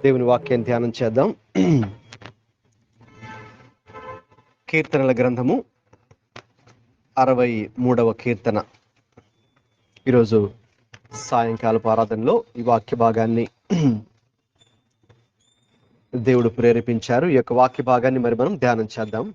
దేవుని వాక్యాన్ని ధ్యానం చేద్దాం. కీర్తనల గ్రంథము 63వ కీర్తన. ఈరోజు సాయంకాలపు ఆరాధనలో ఈ వాక్య భాగాన్ని దేవుడు ప్రేరేపించారు. ఈ యొక్క వాక్య భాగాన్ని మరి మనం ధ్యానం చేద్దాం.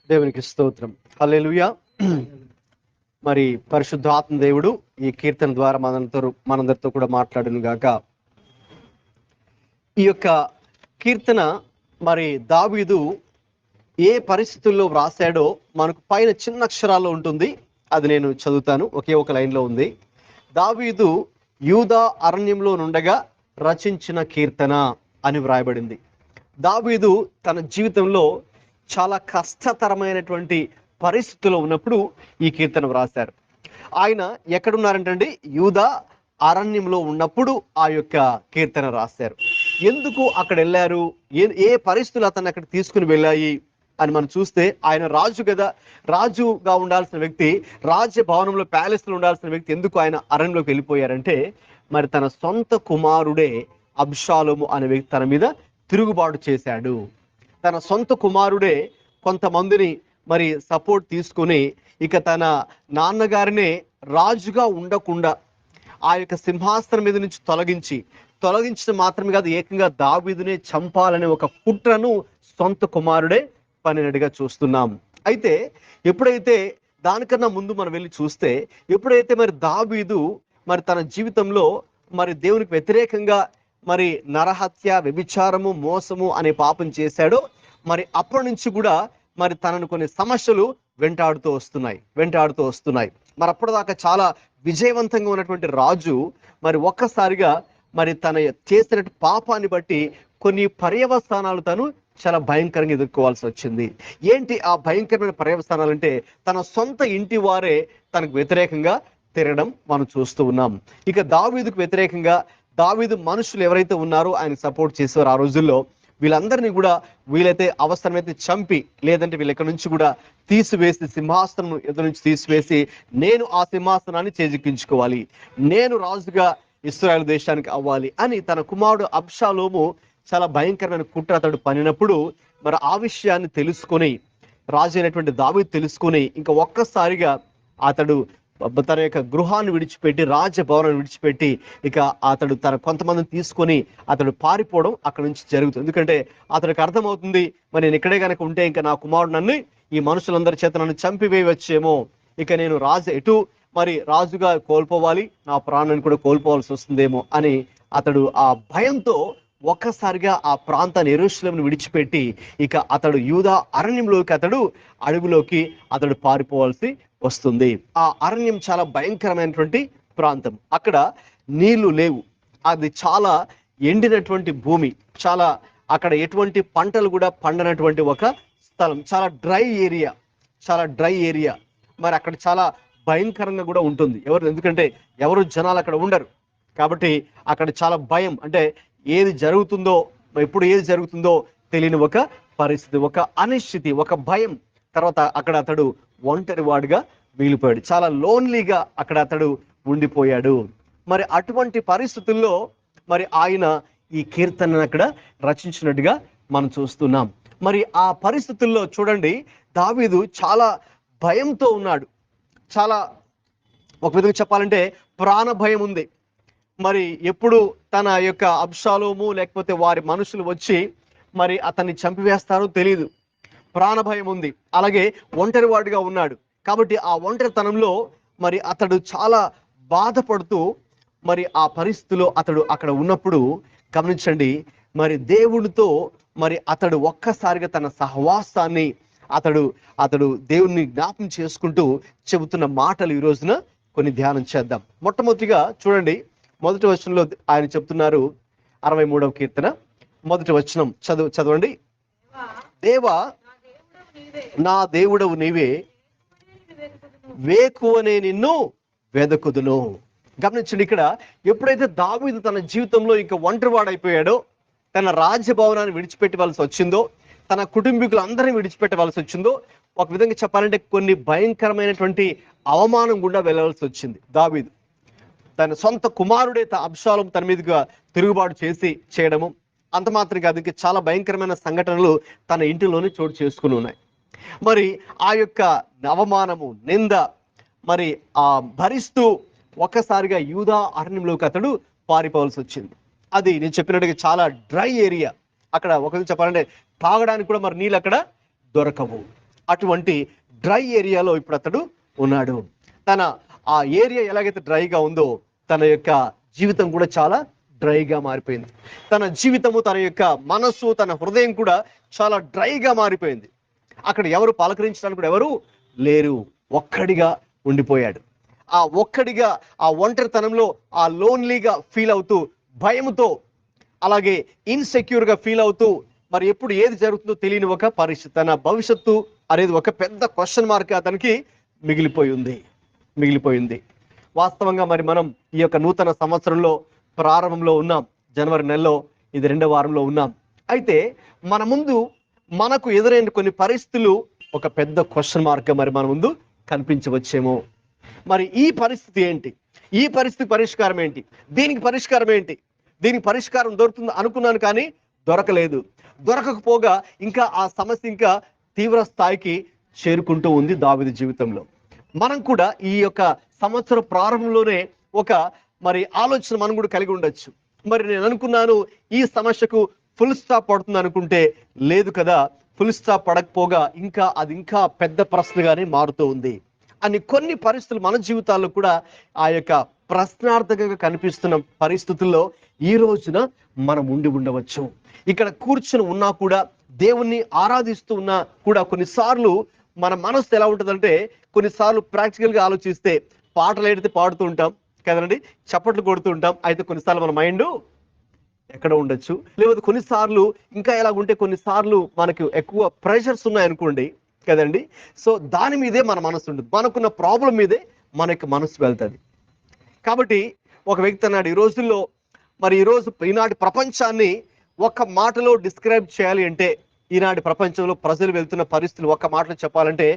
దేవునికి స్తోత్రం. హల్లెలూయా. మరి పరిశుద్ధాత్మ దేవుడు ఈ కీర్తన ద్వారా మనందరితో కూడా మాట్లాడును గాక. ఈ యొక్క కీర్తన మరి దావీదు ఏ పరిస్థితుల్లో వ్రాసాడో మనకు పైన చిన్న అక్షరాల్లో ఉంటుంది. అది నేను చదువుతాను. ఒకే ఒక లైన్లో ఉంది. దావీదు యూదా అరణ్యంలో నుండగా రచించిన కీర్తన అని వ్రాయబడింది. దావీదు తన జీవితంలో చాలా కష్టతరమైనటువంటి పరిస్థితుల్లో ఉన్నప్పుడు ఈ కీర్తన వ్రాశారు. ఆయన ఎక్కడున్నారంటండి? యూదా అరణ్యంలో ఉన్నప్పుడు ఆ యొక్క కీర్తన రాశారు. ఎందుకు అక్కడ వెళ్ళారు, ఏ పరిస్థితులు అతన్ని అక్కడ తీసుకుని వెళ్ళాయి అని మనం చూస్తే, ఆయన రాజు కదా, రాజుగా ఉండాల్సిన వ్యక్తి, రాజభవనంలో ప్యాలెస్లో ఉండాల్సిన వ్యక్తి ఎందుకు ఆయన అరణ్యంలోకి వెళ్ళిపోయారంటే, మరి తన సొంత కుమారుడే అబ్షాలోము అనే వ్యక్తి తన మీద తిరుగుబాటు చేశాడు. తన సొంత కుమారుడే కొంతమందిని మరి సపోర్ట్ తీసుకుని ఇక తన నాన్నగారినే రాజుగా ఉండకుండా ఆ యొక్క సింహాసనం మీద నుంచి తొలగించడం మాత్రమే కాదు, ఏకంగా దావీదునే చంపాలనే ఒక కుట్రను సొంత కుమారుడే పనినట్టుగా చూస్తున్నాం. అయితే ఎప్పుడైతే దానికన్నా ముందు మనం వెళ్ళి చూస్తే, ఎప్పుడైతే మరి దావీదు మరి తన జీవితంలో మరి దేవునికి వ్యతిరేకంగా మరి నరహత్య, వ్యభిచారము, మోసము అనే పాపం చేశాడో, మరి అప్పటి నుంచి కూడా మరి తనను కొన్ని సమస్యలు వెంటాడుతూ వస్తున్నాయి. మరి అప్పటిదాకా చాలా విజయవంతంగా ఉన్నటువంటి రాజు మరి ఒక్కసారిగా మరి తన చేసిన పాపాన్ని బట్టి కొన్ని పర్యవసానాలు తను చాలా భయంకరంగా ఎదుర్కోవాల్సి వచ్చింది. ఏంటి ఆ భయంకరమైన పర్యవసానాలు అంటే, తన సొంత ఇంటి వారే తనకు వ్యతిరేకంగా తిరగడం మనం చూస్తూ ఉన్నాం. ఇక దావీదుకు వ్యతిరేకంగా దావీదు మనుషులు ఎవరైతే ఉన్నారో ఆయన సపోర్ట్ చేసేవారు ఆ రోజుల్లో, వీళ్ళందరినీ కూడా వీలైతే అవసరమైతే చంపి, లేదంటే వీళ్ళ ఎక్కడి నుంచి కూడా తీసివేసి, సింహాసనం ఎదురు నుంచి తీసివేసి, నేను ఆ సింహాసనాన్ని చేజిక్కించుకోవాలి, నేను రాజుగా ఇశ్రాయేలు దేశానికి అవ్వాలి అని తన కుమారుడు అబ్షాలోము చాలా భయంకరమైన కుట్ర అతడు పనినప్పుడు, మరి ఆ విషయాన్ని తెలుసుకొని రాజు అయినటువంటి దావీదు తెలుసుకొని ఇంకా ఒక్కసారిగా అతడు తన యొక్క గృహాన్ని విడిచిపెట్టి, రాజభవనాన్ని విడిచిపెట్టి, ఇక అతడు తన కొంతమందిని తీసుకొని అతడు పారిపోవడం అక్కడ నుంచి జరుగుతుంది. ఎందుకంటే అతడికి అర్థమవుతుంది, మరి నేను ఇక్కడే కనుక ఉంటే ఇంకా నా కుమారుడు నన్ను ఈ మనుషులందరి చేత నన్ను చంపివేయవచ్చేమో, ఇక నేను రాజుగా కోల్పోవాలి, నా ప్రాణాన్ని కూడా కోల్పోవాల్సి వస్తుందేమో అని అతడు ఆ భయంతో ఒక్కసారిగా ఆ ప్రాంతాన్ని, యెరూషలేమును విడిచిపెట్టి ఇక అతడు యూదా అరణ్యంలోకి, అడవిలోకి అతడు పారిపోవాల్సి వస్తుంది. ఆ అరణ్యం చాలా భయంకరమైనటువంటి ప్రాంతం. అక్కడ నీళ్లు లేవు, అది చాలా ఎండినటువంటి భూమి, చాలా అక్కడ ఎటువంటి పంటలు కూడా పండనటువంటి ఒక స్థలం, చాలా డ్రై ఏరియా. మరి అక్కడ చాలా భయంకరంగా కూడా ఉంటుంది. ఎందుకంటే ఎవరు జనాలు అక్కడ ఉండరు కాబట్టి అక్కడ చాలా భయం, అంటే ఎప్పుడు ఏది జరుగుతుందో తెలియని ఒక పరిస్థితి, ఒక అనిశ్చితి, ఒక భయం. తర్వాత అక్కడ అతడు ఒంటరి వాడుగా మిగిలిపోయాడు. చాలా లోన్లీగా అక్కడ అతడు ఉండిపోయాడు. మరి అటువంటి పరిస్థితుల్లో మరి ఆయన ఈ కీర్తనను అక్కడ రచించినట్టుగా మనం చూస్తున్నాం. మరి ఆ పరిస్థితుల్లో చూడండి, దావీదు చాలా భయంతో ఉన్నాడు. చాలా, ఒక విధంగా చెప్పాలంటే ప్రాణ భయం ఉంది. మరి ఎప్పుడు తన యొక్క అబ్షాలోము లేకపోతే వారి మనుషులు వచ్చి మరి అతన్ని చంపివేస్తారో తెలియదు. ప్రాణ భయం ఉంది. అలాగే ఒంటరివాడిగా ఉన్నాడు. కాబట్టి ఆ ఒంటరితనంలో మరి అతడు చాలా బాధపడుతూ మరి ఆ పరిస్థితిలో అతడు అక్కడ ఉన్నప్పుడు గమనించండి, మరి దేవుడితో మరి అతడు ఒక్కసారిగా తన సహవాసాన్ని అతడు దేవుణ్ణి జ్ఞాపం చేసుకుంటూ చెబుతున్న మాటలు ఈ రోజున కొన్ని ధ్యానం చేద్దాం. మొట్టమొదటిగా చూడండి, మొదటి వచనంలో ఆయన చెప్తున్నారు, 63వ కీర్తన మొదటి వచనం చదవండి. దేవా నా దేవుడవు నీవే, వేకువనే నిన్ను వెదకుదును. గమనించండి, ఇక్కడ ఎప్పుడైతే దావీదు తన జీవితంలో ఇంకా ఒంటరివాడైపోయాడో, తన రాజ్యభవనాన్ని విడిచిపెట్టవలసి వచ్చిందో, తన కుటుంబీకులందరినీ విడిచిపెట్టవలసి వచ్చిందో, ఒక విధంగా చెప్పాలంటే కొన్ని భయంకరమైనటువంటి అవమానం గుండా వెళ్ళవలసి వచ్చింది దావీదు. తన సొంత కుమారుడే అబ్షాలోము తన మీదుగా తిరుగుబాటు చేయడము, అంత మాత్రం కాదు, ఇంకా చాలా భయంకరమైన సంఘటనలు తన ఇంటిలోనే చోటు చేసుకుని ఉన్నాయి. మరి ఆ యొక్క అవమానము, నింద మరి ఆ భరిస్తూ ఒక్కసారిగా యూదా అరణ్యంలోకి అతడు పారిపోవాల్సి వచ్చింది. అది నేను చెప్పినట్టుగా చాలా డ్రై ఏరియా. అక్కడ ఒక చెప్పాలంటే తాగడానికి కూడా మరి నీళ్ళు అక్కడ దొరకవు. అటువంటి డ్రై ఏరియాలో ఇప్పుడు అతడు ఉన్నాడు. తన ఆ ఏరియా ఎలాగైతే డ్రైగా ఉందో, తన యొక్క జీవితం కూడా చాలా డ్రైగా మారిపోయింది. తన జీవితము, తన యొక్క మనస్సు, తన హృదయం కూడా చాలా డ్రైగా మారిపోయింది. అక్కడ ఎవరు పలకరించడానికి కూడా ఎవరు లేరు. ఒక్కడిగా ఉండిపోయాడు. ఆ ఒక్కడిగా, ఆ ఒంటరితనంలో, ఆ లోన్లీగా ఫీల్ అవుతూ, భయంతో, అలాగే ఇన్సెక్యూర్గా ఫీల్ అవుతూ, మరి ఎప్పుడు ఏది జరుగుతుందో తెలియని ఒక పరిస్థితి, తన భవిష్యత్తు అనేది ఒక పెద్ద క్వశ్చన్ మార్క్ అతనికి మిగిలిపోయింది. వాస్తవంగా మరి మనం ఈ యొక్క నూతన సంవత్సరంలో ప్రారంభంలో ఉన్నాం. జనవరి నెలలో ఇది 2వ వారంలో ఉన్నాం. అయితే మన ముందు మనకు ఎదురైన కొన్ని పరిస్థితులు ఒక పెద్ద క్వశ్చన్ మార్క్ మరి మన ముందు కనిపించవచ్చేమో. మరి ఈ పరిస్థితి ఏంటి? ఈ పరిస్థితి పరిష్కారం ఏంటి? దీనికి పరిష్కారం ఏంటి? దీనికి పరిష్కారం దొరుకుతుంది అనుకున్నాను, కానీ దొరకలేదు. దొరకకపోగా ఇంకా ఆ సమస్య ఇంకా తీవ్ర స్థాయికి చేరుకుంటూ ఉంది దావీదు జీవితంలో. మనం కూడా ఈ యొక్క సంవత్సర ప్రారంభంలోనే ఒక మరి ఆలోచన మనం కూడా కలిగి ఉండొచ్చు. మరి నేను అనుకున్నాను ఈ సమస్యకు ఫుల్ స్టాప్ పడుతుంది అనుకుంటే, లేదు కదా, ఫుల్ స్టాప్ పడకపోగా అది ఇంకా పెద్ద ప్రశ్నగానే మారుతూ ఉంది అని కొన్ని పరిస్థితులు మన జీవితాల్లో కూడా ఆ యొక్క ప్రశ్నార్థకంగా కనిపిస్తున్న పరిస్థితుల్లో ఈ రోజున మనం ఉండవచ్చు. ఇక్కడ కూర్చుని ఉన్నా కూడా, దేవుణ్ణి ఆరాధిస్తూ ఉన్నా కూడా కొన్నిసార్లు మన మనసు ఎలా ఉంటుందంటే, కొన్నిసార్లు ప్రాక్టికల్గా ఆలోచిస్తే పాటలు ఏదైతే పాడుతూ ఉంటాం కదండి, చప్పట్లు కొడుతూ ఉంటాం. అయితే కొన్నిసార్లు మన మైండ్ ఎక్కడ ఉండొచ్చు. లేకపోతే కొన్నిసార్లు ఇంకా ఎలాగుంటే, కొన్నిసార్లు మనకు ఎక్కువ ప్రెషర్స్ ఉన్నాయనుకోండి కదండి, సో దాని మీదే మన మనసు ఉంటుంది. మనకున్న ప్రాబ్లం మీదే మనకి మనసు వెళ్తుంది. కాబట్టి ఒక వ్యక్తి అన్నాడు, ఈ రోజుల్లో మరి ఈనాటి ప్రపంచాన్ని ఒక మాటలో డిస్క్రైబ్ చేయాలి అంటే, ఈనాటి ప్రపంచంలో ప్రజలు వెళ్తున్న పరిస్థితులు ఒక మాటలో చెప్పాలంటే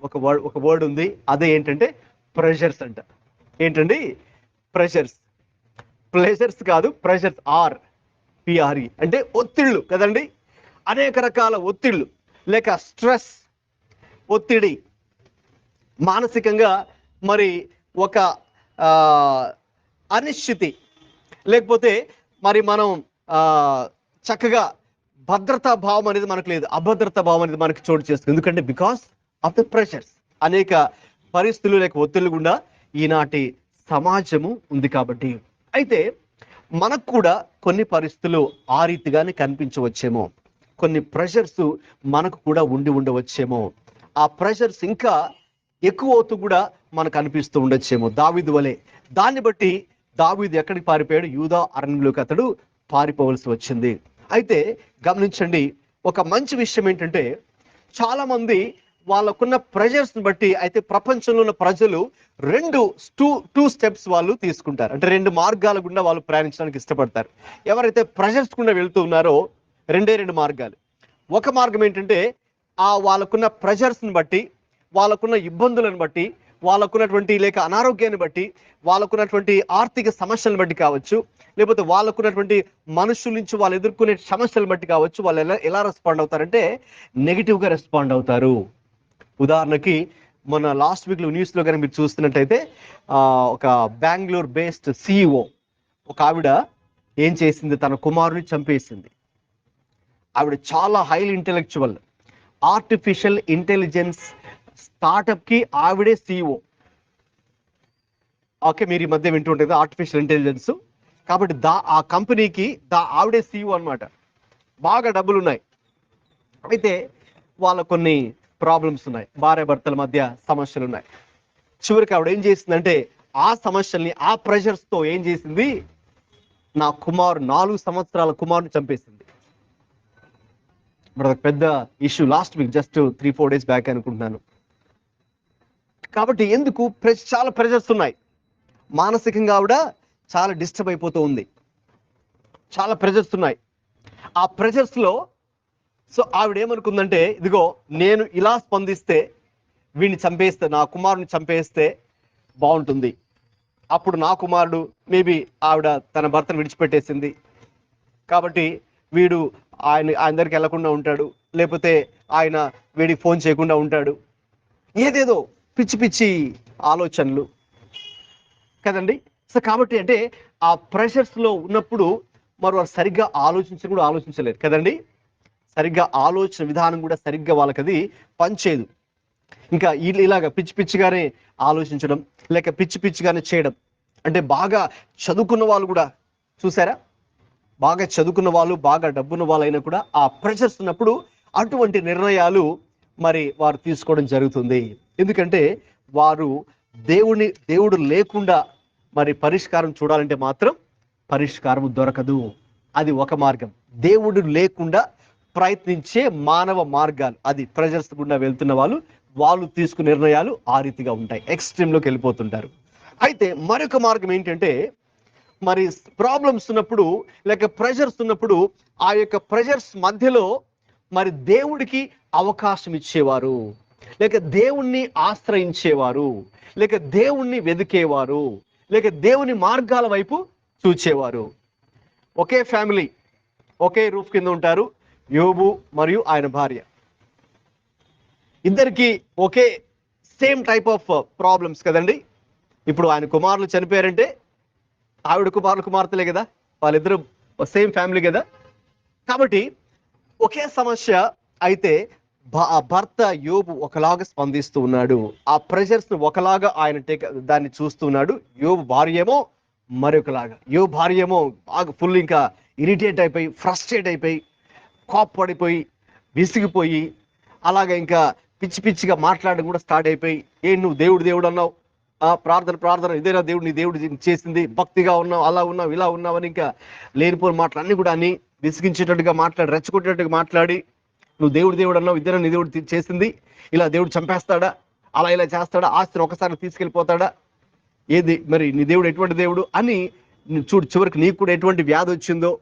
ఒక వర్డ్ ఉంది. అదే ఏంటంటే ప్రెషర్స్ అంట. ఏంటండి? ప్రెషర్స్. ప్లెజర్స్ కాదు, ప్రెషర్స్. PRE అంటే ఒత్తిళ్ళు కదండి. అనేక రకాల ఒత్తిళ్ళు, లేక స్ట్రెస్, ఒత్తిడి, మానసికంగా మరి ఒక అనిశ్చితి, లేకపోతే మరి మనం చక్కగా భద్రతా భావం అనేది మనకు లేదు, అభద్రతా భావం అనేది మనకి చోటు చేస్తుంది. ఎందుకంటే బికాస్ ఆఫ్ ద ప్రెషర్స్. అనేక పరిస్థితులు లేక ఒత్తిళ్ళు గుండా ఈనాటి సమాజము ఉంది కాబట్టి. అయితే మనకు కూడా కొన్ని పరిస్థితులు ఆ రీతిగానే కనిపించవచ్చేమో. కొన్ని ప్రెషర్స్ మనకు కూడా ఉండవచ్చేమో. ఆ ప్రెషర్స్ ఇంకా ఎక్కువ అవుతూ కూడా మనకు అనిపిస్తూ ఉండొచ్చేమో దావీదు వలె. దాన్ని బట్టి దావీదు ఎక్కడికి పారిపోయాడు? యూదా అరణ్యంలోకి అతడు పారిపోవలసి వచ్చింది. అయితే గమనించండి, ఒక మంచి విషయం ఏంటంటే, చాలా మంది వాళ్ళకున్న ప్రెషర్స్ బట్టి, అయితే ప్రపంచంలో ఉన్న ప్రజలు టూ స్టెప్స్ వాళ్ళు తీసుకుంటారు. అంటే 2 మార్గాల గుండా వాళ్ళు ప్రయాణించడానికి ఇష్టపడతారు. ఎవరైతే ప్రెషర్స్ గుండా వెళ్తూ ఉన్నారో 2 మార్గాలు. ఒక మార్గం ఏంటంటే, వాళ్ళకున్న ప్రెషర్స్ని బట్టి, వాళ్ళకున్న ఇబ్బందులను బట్టి వాళ్ళకున్నటువంటి లేక అనారోగ్యాన్ని బట్టి, వాళ్ళకున్నటువంటి ఆర్థిక సమస్యలను బట్టి కావచ్చు, లేకపోతే వాళ్ళకున్నటువంటి మనుషుల నుంచి వాళ్ళు ఎదుర్కొనే సమస్యలను బట్టి కావచ్చు, వాళ్ళు ఎలా ఎలా రెస్పాండ్ అవుతారంటే నెగిటివ్గా రెస్పాండ్ అవుతారు. ఉదాహరణకి మన లాస్ట్ వీక్లో న్యూస్లో కానీ మీరు చూస్తున్నట్టయితే ఒక బెంగళూరు బేస్డ్ CEO ఒక ఆవిడ ఏం చేసింది, తన కుమారుని చంపేసింది. ఆవిడ చాలా హైలీ ఇంటెలెక్చువల్, ఆర్టిఫిషియల్ ఇంటెలిజెన్స్ స్టార్టప్కి ఆవిడే CEO. ఓకే, మీరు ఈ మధ్య వింటుంటుంది ఆర్టిఫిషియల్ ఇంటెలిజెన్స్. కాబట్టి ఆ కంపెనీకి ఆవిడే CEO అనమాట. బాగా డబ్బులు ఉన్నాయి. అయితే వాళ్ళ కొన్ని ప్రాబ్లమ్స్ ఉన్నాయి, భార్యాభర్తల మధ్య సమస్యలు ఉన్నాయి. చివరికి ఆవిడ ఏం చేసిందంటే ఆ సమస్యల్ని, ఆ ప్రెషర్స్తో ఏం చేసింది, నా 4 సంవత్సరాల కుమారుని చంపేసింది. ఇప్పుడు పెద్ద issue last week, just 3-4 days back అనుకుంటున్నాను. కాబట్టి ఎందుకు చాలా ప్రెషర్స్ ఉన్నాయి. మానసికంగా ఆవిడ చాలా డిస్టర్బ్ అయిపోతూ ఉంది. చాలా ప్రెషర్స్ ఉన్నాయి. ఆ ప్రెషర్స్లో ఆవిడ ఏమనుకుందంటే, ఇదిగో నేను ఇలా స్పందిస్తే, వీడిని చంపేస్తే, నా కుమారుని చంపేస్తే బాగుంటుంది. అప్పుడు నా కుమారుడు మేబీ ఆవిడ తన భర్తను విడిచిపెట్టేసింది కాబట్టి వీడు ఆయన దగ్గరికి వెళ్లకుండా ఉంటాడు, లేకపోతే ఆయన వీడికి ఫోన్ చేయకుండా ఉంటాడు. ఏదేదో పిచ్చి పిచ్చి ఆలోచనలు కదండి. కాబట్టి అంటే ఆ ప్రెషర్స్లో ఉన్నప్పుడు మరి వారు సరిగ్గా కూడా ఆలోచించలేరు కదండి. సరిగ్గా ఆలోచన విధానం కూడా సరిగ్గా వాళ్ళకి అది పనిచేయదు. ఇంకా ఇలాగ పిచ్చి పిచ్చిగానే ఆలోచించడం, లేక పిచ్చి పిచ్చిగానే చేయడం. అంటే బాగా చదువుకున్న వాళ్ళు కూడా చూసారా, బాగా చదువుకున్న వాళ్ళు, బాగా డబ్బున్న వాళ్ళైనా కూడా ఆ ప్రెషర్స్ ఉన్నప్పుడు అటువంటి నిర్ణయాలు మరి వారు తీసుకోవడం జరుగుతుంది. ఎందుకంటే వారు దేవుడు లేకుండా మరి పరిష్కారం చూడాలంటే మాత్రం పరిష్కారం దొరకదు. అది ఒక మార్గం. దేవుడు లేకుండా ప్రయత్నించే మానవ మార్గాలు, అది ప్రెషర్స్ గుండా వెళ్తున్న వాళ్ళు తీసుకునే నిర్ణయాలు ఆ రీతిగా ఉంటాయి, ఎక్స్ట్రీమ్లోకి వెళ్ళిపోతుంటారు. అయితే మరొక మార్గం ఏంటంటే, మరి ప్రాబ్లమ్స్ ఉన్నప్పుడు లేక ప్రెషర్స్ ఉన్నప్పుడు ఆ యొక్క ప్రెషర్స్ మధ్యలో మరి దేవుడికి అవకాశం ఇచ్చేవారు, లేక దేవుణ్ణి ఆశ్రయించేవారు, లేక దేవుణ్ణి వెదికేవారు, లేక దేవుని మార్గాల వైపు చూచేవారు. ఒకే ఫ్యామిలీ, ఒకే రూఫ్ కింద ఉంటారు, యోబు మరియు ఆయన భార్య. ఇద్దరికి ఒకే సేమ్ టైప్ ఆఫ్ ప్రాబ్లమ్స్ కదండి. ఇప్పుడు ఆయన కుమారులు చనిపోయారంటే ఆవిడ కుమార్తెలే కదా, వాళ్ళిద్దరు సేమ్ ఫ్యామిలీ కదా. కాబట్టి ఒకే సమస్య. అయితే భర్త యోబు ఒకలాగా స్పందిస్తూ ఉన్నాడు, ఆ ప్రెషర్స్ ఒకలాగా ఆయన దాన్ని చూస్తున్నాడు. యోబు భార్య ఏమో మరొకలాగా. యోబు భార్య ఏమో బాగా ఫుల్ ఇంకా ఇరిటేట్ అయిపోయి, ఫ్రస్ట్రేట్ అయిపోయి, కోప్పడిపోయి, విసిగిపోయి, అలాగే ఇంకా పిచ్చి పిచ్చిగా మాట్లాడడం కూడా స్టార్ట్ అయిపోయి, నువ్వు దేవుడు అన్నావు, ప్రార్థన ఇదేనా దేవుడు, నీ దేవుడు చేసింది, భక్తిగా ఉన్నావు, అలా ఉన్నావు, ఇలా ఉన్నావు అని ఇంకా లేనిపోని మాటలు అన్ని కూడా అని విసిగించేటట్టుగా మాట్లాడి, రెచ్చగొట్టేట్టుగా మాట్లాడి, నువ్వు దేవుడు అన్నావు, ఇదేనా నీ దేవుడు చేసింది, ఇలా దేవుడు చంపేస్తాడా, అలా ఇలా చేస్తాడా, ఆస్తిని ఒకసారి తీసుకెళ్ళిపోతాడా, ఏది మరి నీ దేవుడు ఎటువంటి దేవుడు అని చూడు, చివరికి నీకు కూడా ఎటువంటి వ్యాధి వచ్చిందో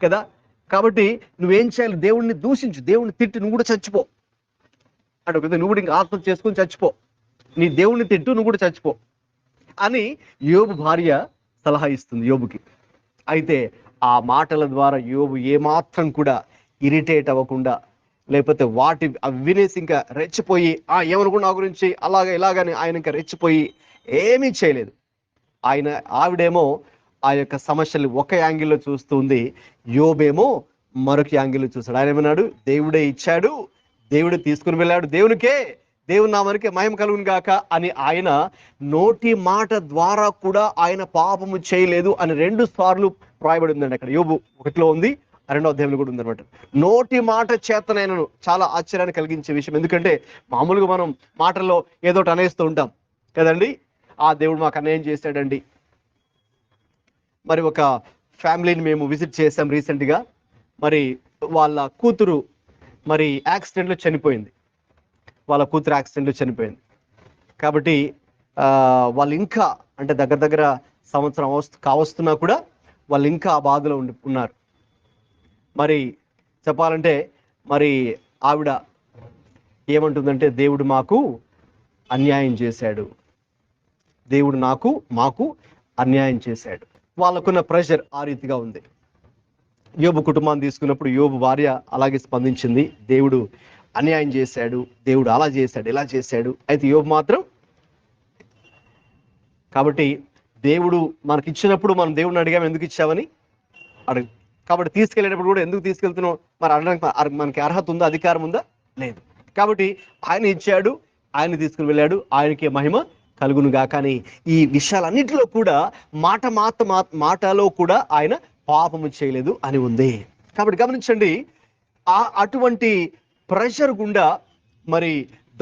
కదా. కాబట్టి నువ్వేం చేయాలి, దేవుణ్ణి దూషించు, దేవుణ్ణి తిట్టి, నువ్వు కూడా చచ్చిపో అంటే, నువ్వు కూడా ఇంకా ఆత్మహత్య చేసుకుని చచ్చిపో, నీ దేవుణ్ణి తిట్టు, నువ్వు కూడా చచ్చిపో అని యోబు భార్య సలహా ఇస్తుంది యోబుకి. అయితే ఆ మాటల ద్వారా యోబు ఏమాత్రం కూడా ఇరిటేట్ అవ్వకుండా, లేకపోతే వినేసి ఇంకా రెచ్చిపోయి, ఏమనుకున్నా నా గురించి అలాగా ఇలాగని ఆయన ఇంకా రెచ్చిపోయి ఏమీ చేయలేదు. ఆవిడేమో ఆ యొక్క సమస్యలు ఒక యాంగిల్లో చూస్తుంది, యోబేమో మరొక యాంగిల్లో చూస్తాడు. ఆయన ఏమన్నాడు, దేవుడే ఇచ్చాడు, దేవుడే తీసుకుని వెళ్ళాడు, దేవుని నామానికి మహిమ కలుగును గాక అని ఆయన నోటి మాట ద్వారా కూడా ఆయన పాపము చేయలేదు అని 2 సార్లు రాయబడి ఉందండి. అక్కడ యోబు 1లో ఉంది, 2వ అధ్యాయంలో కూడా ఉందన్నమాట. నోటి మాట చేతనైనను, చాలా ఆశ్చర్యాన్ని కలిగించే విషయం. ఎందుకంటే మామూలుగా మనం మాటల్లో ఏదోటి అనేస్తూ ఉంటాం కదండి. దేవుడు మాకు అన్యాయం చేశాడండి. మరి ఒక ఫ్యామిలీని మేము విజిట్ చేసాం రీసెంట్గా. మరి వాళ్ళ కూతురు మరి యాక్సిడెంట్లో చనిపోయింది. కాబట్టి వాళ్ళు ఇంకా అంటే దగ్గర సంవత్సరం కావస్తున్నా కూడా వాళ్ళు ఇంకా ఆ బాధలో ఉన్నారు. మరి చెప్పాలంటే మరి ఆవిడ ఏమంటుందంటే, దేవుడు మాకు అన్యాయం చేశాడు. దేవుడు మాకు అన్యాయం చేశాడు. వాళ్ళకున్న ప్రెషర్ ఆ రీతిగా ఉంది. యోబు కుటుంబాన్ని తీసుకున్నప్పుడు యోబు భార్య అలాగే స్పందించింది. దేవుడు అన్యాయం చేశాడు, దేవుడు అలా చేశాడు, ఇలా చేశాడు. అయితే యోబు మాత్రం, కాబట్టి దేవుడు మనకిచ్చినప్పుడు మనం దేవుడిని అడిగాము, ఎందుకు ఇచ్చావని అడుగు. కాబట్టి తీసుకెళ్ళేటప్పుడు కూడా ఎందుకు తీసుకెళ్తున్నావు మరి అడగడానికి మనకి అర్హత ఉందా, అధికారం ఉందా? లేదు. కాబట్టి ఆయన ఇచ్చాడు, ఆయన తీసుకుని వెళ్ళాడు, ఆయనకే మహిమ కలుగునుగా. కానీ ఈ విషయాలన్నింటిలో కూడా మాటలో కూడా ఆయన పాపము చేయలేదు అని ఉంది. కాబట్టి గమనించండి, అటువంటి ప్రెషర్ గుండా మరి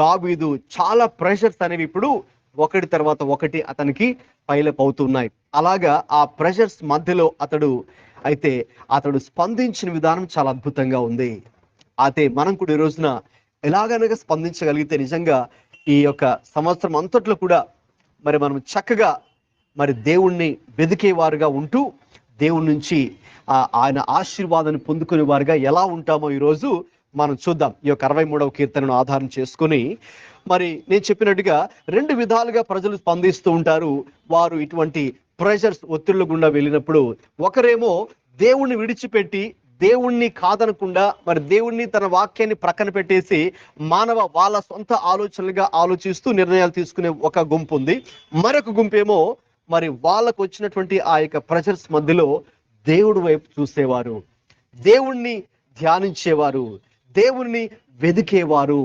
దావీదు చాలా ప్రెషర్స్ అనేవి ఇప్పుడు ఒకటి తర్వాత ఒకటి అతనికి పైలప్ అవుతున్నాయి. అలాగా ఆ ప్రెషర్స్ మధ్యలో అతడు స్పందించిన విధానం చాలా అద్భుతంగా ఉంది. అయితే మనం కూడా ఈ రోజున ఎలాగనగా స్పందించగలిగితే నిజంగా ఈ యొక్క సంవత్సరం అంతట్లో కూడా మరి మనం చక్కగా మరి దేవుణ్ణి వెదికేవారుగా ఉంటూ దేవుడి నుంచి ఆయన ఆశీర్వాదాన్ని పొందుకునే వారుగా ఎలా ఉంటామో ఈరోజు మనం చూద్దాం. ఈ యొక్క 63వ కీర్తనను ఆధారం చేసుకొని మరి నేను చెప్పినట్టుగా 2 విధాలుగా ప్రజలు స్పందిస్తూ ఉంటారు. వారు ఇటువంటి ప్రెషర్స్, ఒత్తిళ్ల గుండా వెళ్ళినప్పుడు ఒకరేమో దేవుణ్ణి విడిచిపెట్టి దేవుణ్ణి కాదనకుండా మరి దేవుణ్ణి తన వాక్యాన్ని ప్రక్కన పెట్టేసి వాళ్ళ సొంత ఆలోచనలుగా ఆలోచిస్తూ నిర్ణయాలు తీసుకునే ఒక గుంపు ఉంది. మరొక గుంపేమో మరి వాళ్ళకు వచ్చినటువంటి ఆ యొక్క ప్రెషర్స్ మధ్యలో దేవుడి వైపు చూసేవారు, దేవుణ్ణి ధ్యానించేవారు, దేవుణ్ణి వెదికేవారు,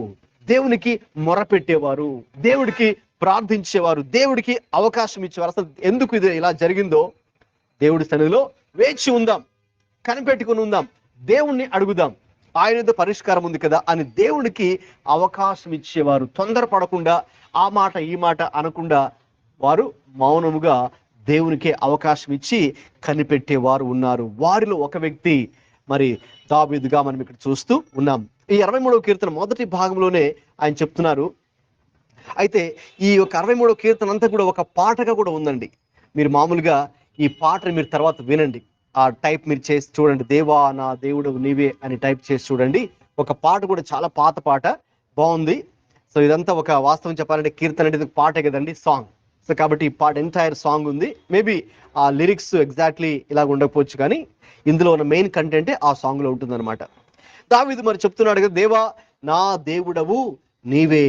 దేవునికి మొరపెట్టేవారు, దేవుడికి ప్రార్థించేవారు, దేవుడికి అవకాశం ఇచ్చేవారు. అసలు ఎందుకు ఇది ఇలా జరిగిందో దేవుడి సన్నిధిలో వేచి ఉందాం, కనిపెట్టుకుని ఉందాం, దేవుణ్ణి అడుగుదాం, ఆయనతో పరిష్కారం ఉంది కదా అని దేవుడికి అవకాశం ఇచ్చేవారు. తొందరపడకుండా ఆ మాట ఈ మాట అనకుండా వారు మౌనముగా దేవునికి అవకాశం ఇచ్చి కనిపెట్టేవారు ఉన్నారు. వారిలో ఒక వ్యక్తి మరి దావీదుగా మనం ఇక్కడ చూస్తూ ఉన్నాం. ఈ 63వ కీర్తన మొదటి భాగంలోనే ఆయన చెప్తున్నారు. అయితే ఈ యొక్క 63వ కీర్తన అంతా కూడా ఒక పాటగా కూడా ఉందండి. మీరు మామూలుగా ఈ పాటని మీరు తర్వాత వినండి, ఆ టైప్ మీరు చేసి చూడండి, దేవా నా దేవుడు నీవే అని టైప్ చేసి చూడండి. ఒక పాట కూడా చాలా పాత పాట, బాగుంది. సో ఇదంతా ఒక వాస్తవం చెప్పాలంటే కీర్తన అనేది పాటే కదండి, సాంగ్. సో కాబట్టి ఈ పాట ఎంటైర్ సాంగ్ ఉంది. మేబీ ఆ లిరిక్స్ ఎగ్జాక్ట్లీ ఇలా ఉండకపోవచ్చు, కానీ ఇందులో ఉన్న మెయిన్ కంటెంటే ఆ సాంగ్ లో ఉంటుందన్నమాట. దావీదు మరి చెప్తున్నాడు కదా, దేవా నా దేవుడవు నీవే,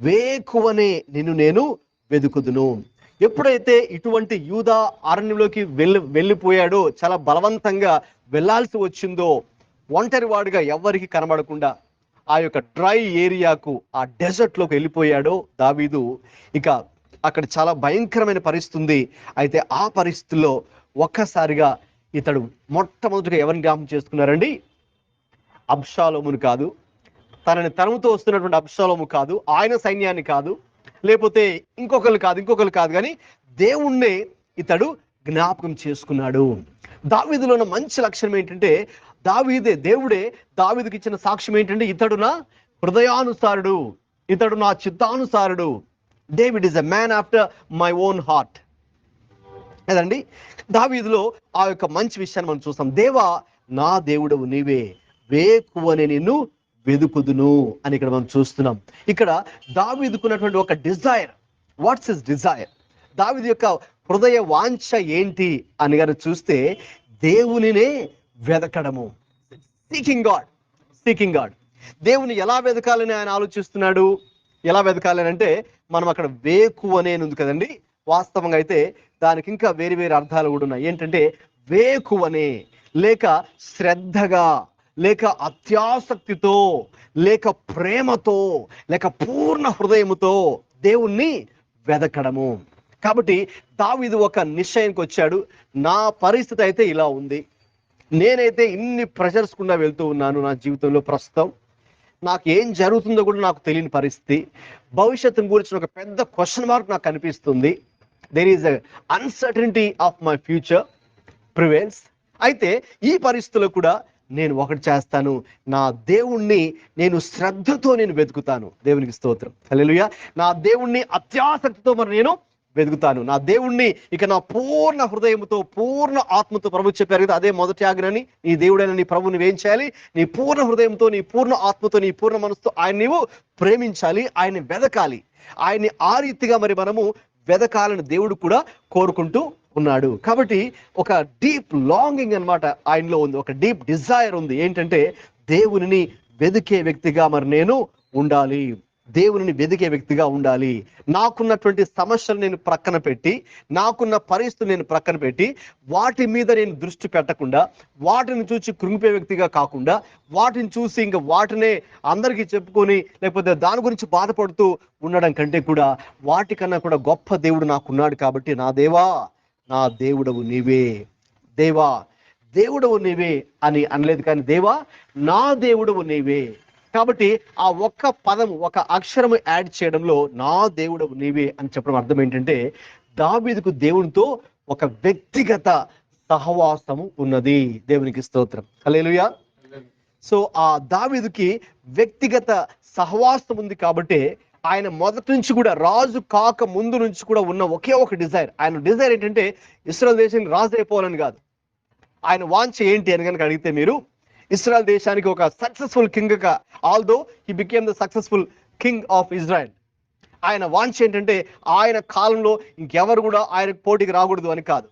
వేకువనే నిన్ను నేను వెదుకుదును. ఎప్పుడైతే ఇటువంటి యూదా అరణ్యంలోకి వెళ్ళిపోయాడో, చాలా బలవంతంగా వెళ్ళాల్సి వచ్చిందో, ఒంటరి వాడుగా ఎవరికి కనబడకుండా ఆ యొక్క డ్రై ఏరియాకు, ఆ డెజర్ట్ లోకి వెళ్ళిపోయాడో దావీదు, ఇక అక్కడ చాలా భయంకరమైన పరిస్థితి ఉంది. అయితే ఆ పరిస్థితుల్లో ఒక్కసారిగా ఇతడు మొట్టమొదటిగా ఎవరిని జ్ఞాపకం చేసుకున్నారండి? అబ్షాలోమును కాదు, తనని తరుముతో వస్తున్నటువంటి అబ్షాలోము కాదు, ఆయన సైన్యాన్ని కాదు, లేకపోతే ఇంకొకరు కాదు, కానీ దేవుణ్ణే ఇతడు జ్ఞాపకం చేసుకున్నాడు. దావీదులో ఉన్న మంచి లక్షణం ఏంటంటే, దేవుడే దావీదుకి ఇచ్చిన సాక్ష్యం ఏంటంటే, ఇతడు నా హృదయానుసారుడు, ఇతడు నా చిత్తానుసారుడు. David is a man after my own heart కదండి. దావీదులో ఆ యొక్క మంచి విషయాన్ని మనం చూస్తాం. దేవా నా దేవుడవు నీవే, వేకువనే నిన్ను వెదుకుదును అని ఇక్కడ మనం చూస్తున్నాం. ఇక్కడ దావీదుకున్నటువంటి ఒక డిజైర్, వాట్స్ హిస్ డిజైర్, దావీదు యొక్క హృదయ వాంఛ ఏంటి అని గారు చూస్తే, దేవునినే వెదకడము, సీకింగ్ గాడ్. దేవుని ఎలా వెదకాలని ఆయన ఆలోచిస్తున్నాడు. ఎలా వెదకాలని అంటే, మనం అక్కడ వేకువనే ఉంది కదండి, వాస్తవంగా అయితే దానికి ఇంకా వేరు వేరు అర్థాలు కూడా ఉన్నాయి. ఏంటంటే వేకువనే, లేక శ్రద్ధగా, లేక అత్యాసక్తితో, లేక ప్రేమతో, లేక పూర్ణ హృదయముతో దేవుణ్ణి వెదకడము. కాబట్టి దావీదు ఒక నిశ్చయానికి వచ్చాడు, నా పరిస్థితి అయితే ఇలా ఉంది, నేనైతే ఇన్ని ప్రెషర్స్ గుండా వెళ్తూ ఉన్నాను నా జీవితంలో. ప్రస్తుతం నాకు ఏం జరుగుతుందో కూడా నాకు తెలియని పరిస్థితి, భవిష్యత్తును గురించి ఒక పెద్ద క్వశ్చన్ మార్క్ నాకు కనిపిస్తుంది. There is uncertainty of my future prevails. అయితే ఈ పరిస్థితుల్లో కూడా నేను ఒకటి చేస్తాను, నా దేవుణ్ణి నేను శ్రద్ధతో నేను వెతుకుతాను. దేవునికి స్తోత్రం, హల్లెలూయా. నా దేవుణ్ణి అత్యాసక్తితో మరి నేను వెతుకుతాను. నా దేవుణ్ణి ఇక నా పూర్ణ హృదయంతో పూర్ణ ఆత్మతో, ప్రభు చెప్పారు కదా, అదే మొదటి ఆజ్ఞని, నీ దేవుడైన నీ ప్రభు నువ్వేం చేయాలి? నీ పూర్ణ హృదయంతో, నీ పూర్ణ ఆత్మతో, నీ పూర్ణ మనసుతో ఆయన నీవు ప్రేమించాలి, ఆయన్ని వెదకాలి. ఆయన్ని ఆ రీతిగా మరి మనము వెదకాలని దేవుడు కూడా కోరుకుంటూ ఉన్నాడు. కాబట్టి ఒక డీప్ లాంగింగ్ అన్నమాట ఆయనలో ఉంది, ఒక డీప్ డిజైర్ ఉంది. ఏంటంటే దేవునిని వెదికే వ్యక్తిగా మరి నేను ఉండాలి, దేవుని వెదికే వ్యక్తిగా ఉండాలి. నాకున్నటువంటి సమస్యలు నేను ప్రక్కన పెట్టి, నాకున్న పరిస్థితులు నేను ప్రక్కన పెట్టి, వాటి మీద నేను దృష్టి పెట్టకుండా, వాటిని చూసి కృంగిపోయే వ్యక్తిగా కాకుండా, వాటిని చూసి ఇంకా వాటినే అందరికీ చెప్పుకొని లేకపోతే దాని గురించి బాధపడుతూ ఉండడం కంటే కూడా, వాటికన్నా కూడా గొప్ప దేవుడు నాకున్నాడు. కాబట్టి నా దేవా, నా దేవుడవు నీవే, దేవా దేవుడవు నీవే అని అనలేదు, కానీ దేవా నా దేవుడవు నీవే. కాబట్టి ఆ ఒక్క పదం, ఒక అక్షరము యాడ్ చేయడంలో నా దేవుడవు నీవే అని చెప్పడం అర్థం ఏంటంటే, దావీదుకు దేవునితో ఒక వ్యక్తిగత సహవాసము ఉన్నది. దేవునికి స్తోత్రం, హల్లెలూయా. సో ఆ దావీదుకి వ్యక్తిగత సహవాసం ఉంది. కాబట్టి ఆయన మొదటి నుంచి కూడా, రాజు కాక ముందు నుంచి కూడా ఉన్న ఒకే ఒక డిజైర్, ఆయన డిజైర్ ఏంటంటే ఇశ్రాయేల్ దేశానికి రాజు అయిపోవాలని కాదు. ఆయన వాంఛ ఏంటి అని కనుక అడిగితే, మీరు ఇశ్రాయేల్ దేశానికి ఒక సక్సెస్ఫుల్ కింగ్ గా, although he became the successful king of Israel, ఆయన వాంఛ ఏంటంటే ఆయన కాలంలో ఇంకెవరు కూడా ఆయనకు పోటీకి రాకూడదు అని కాదు.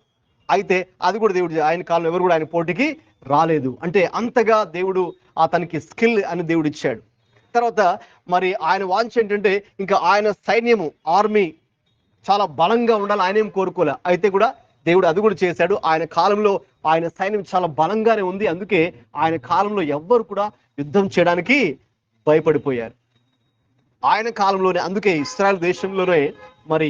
అయితే అది కూడా దేవుడు, ఆయన కాలంలో ఎవరు కూడా ఆయన పోటీకి రాలేదు. అంటే అంతగా దేవుడు అతనికి స్కిల్ అని దేవుడు ఇచ్చాడు. తర్వాత మరి ఆయన వాంఛ ఏంటంటే ఇంకా ఆయన సైన్యము, ఆర్మీ చాలా బలంగా ఉండాలి, ఆయన ఏం కోరుకోలే. అయితే కూడా దేవుడు అది కూడా చేశాడు. ఆయన కాలంలో ఆయన సైన్యం చాలా బలంగానే ఉంది. అందుకే ఆయన కాలంలో ఎవ్వరు కూడా యుద్ధం చేయడానికి భయపడిపోయారు ఆయన కాలంలోనే. అందుకే ఇశ్రాయేల్ దేశంలోనే మరి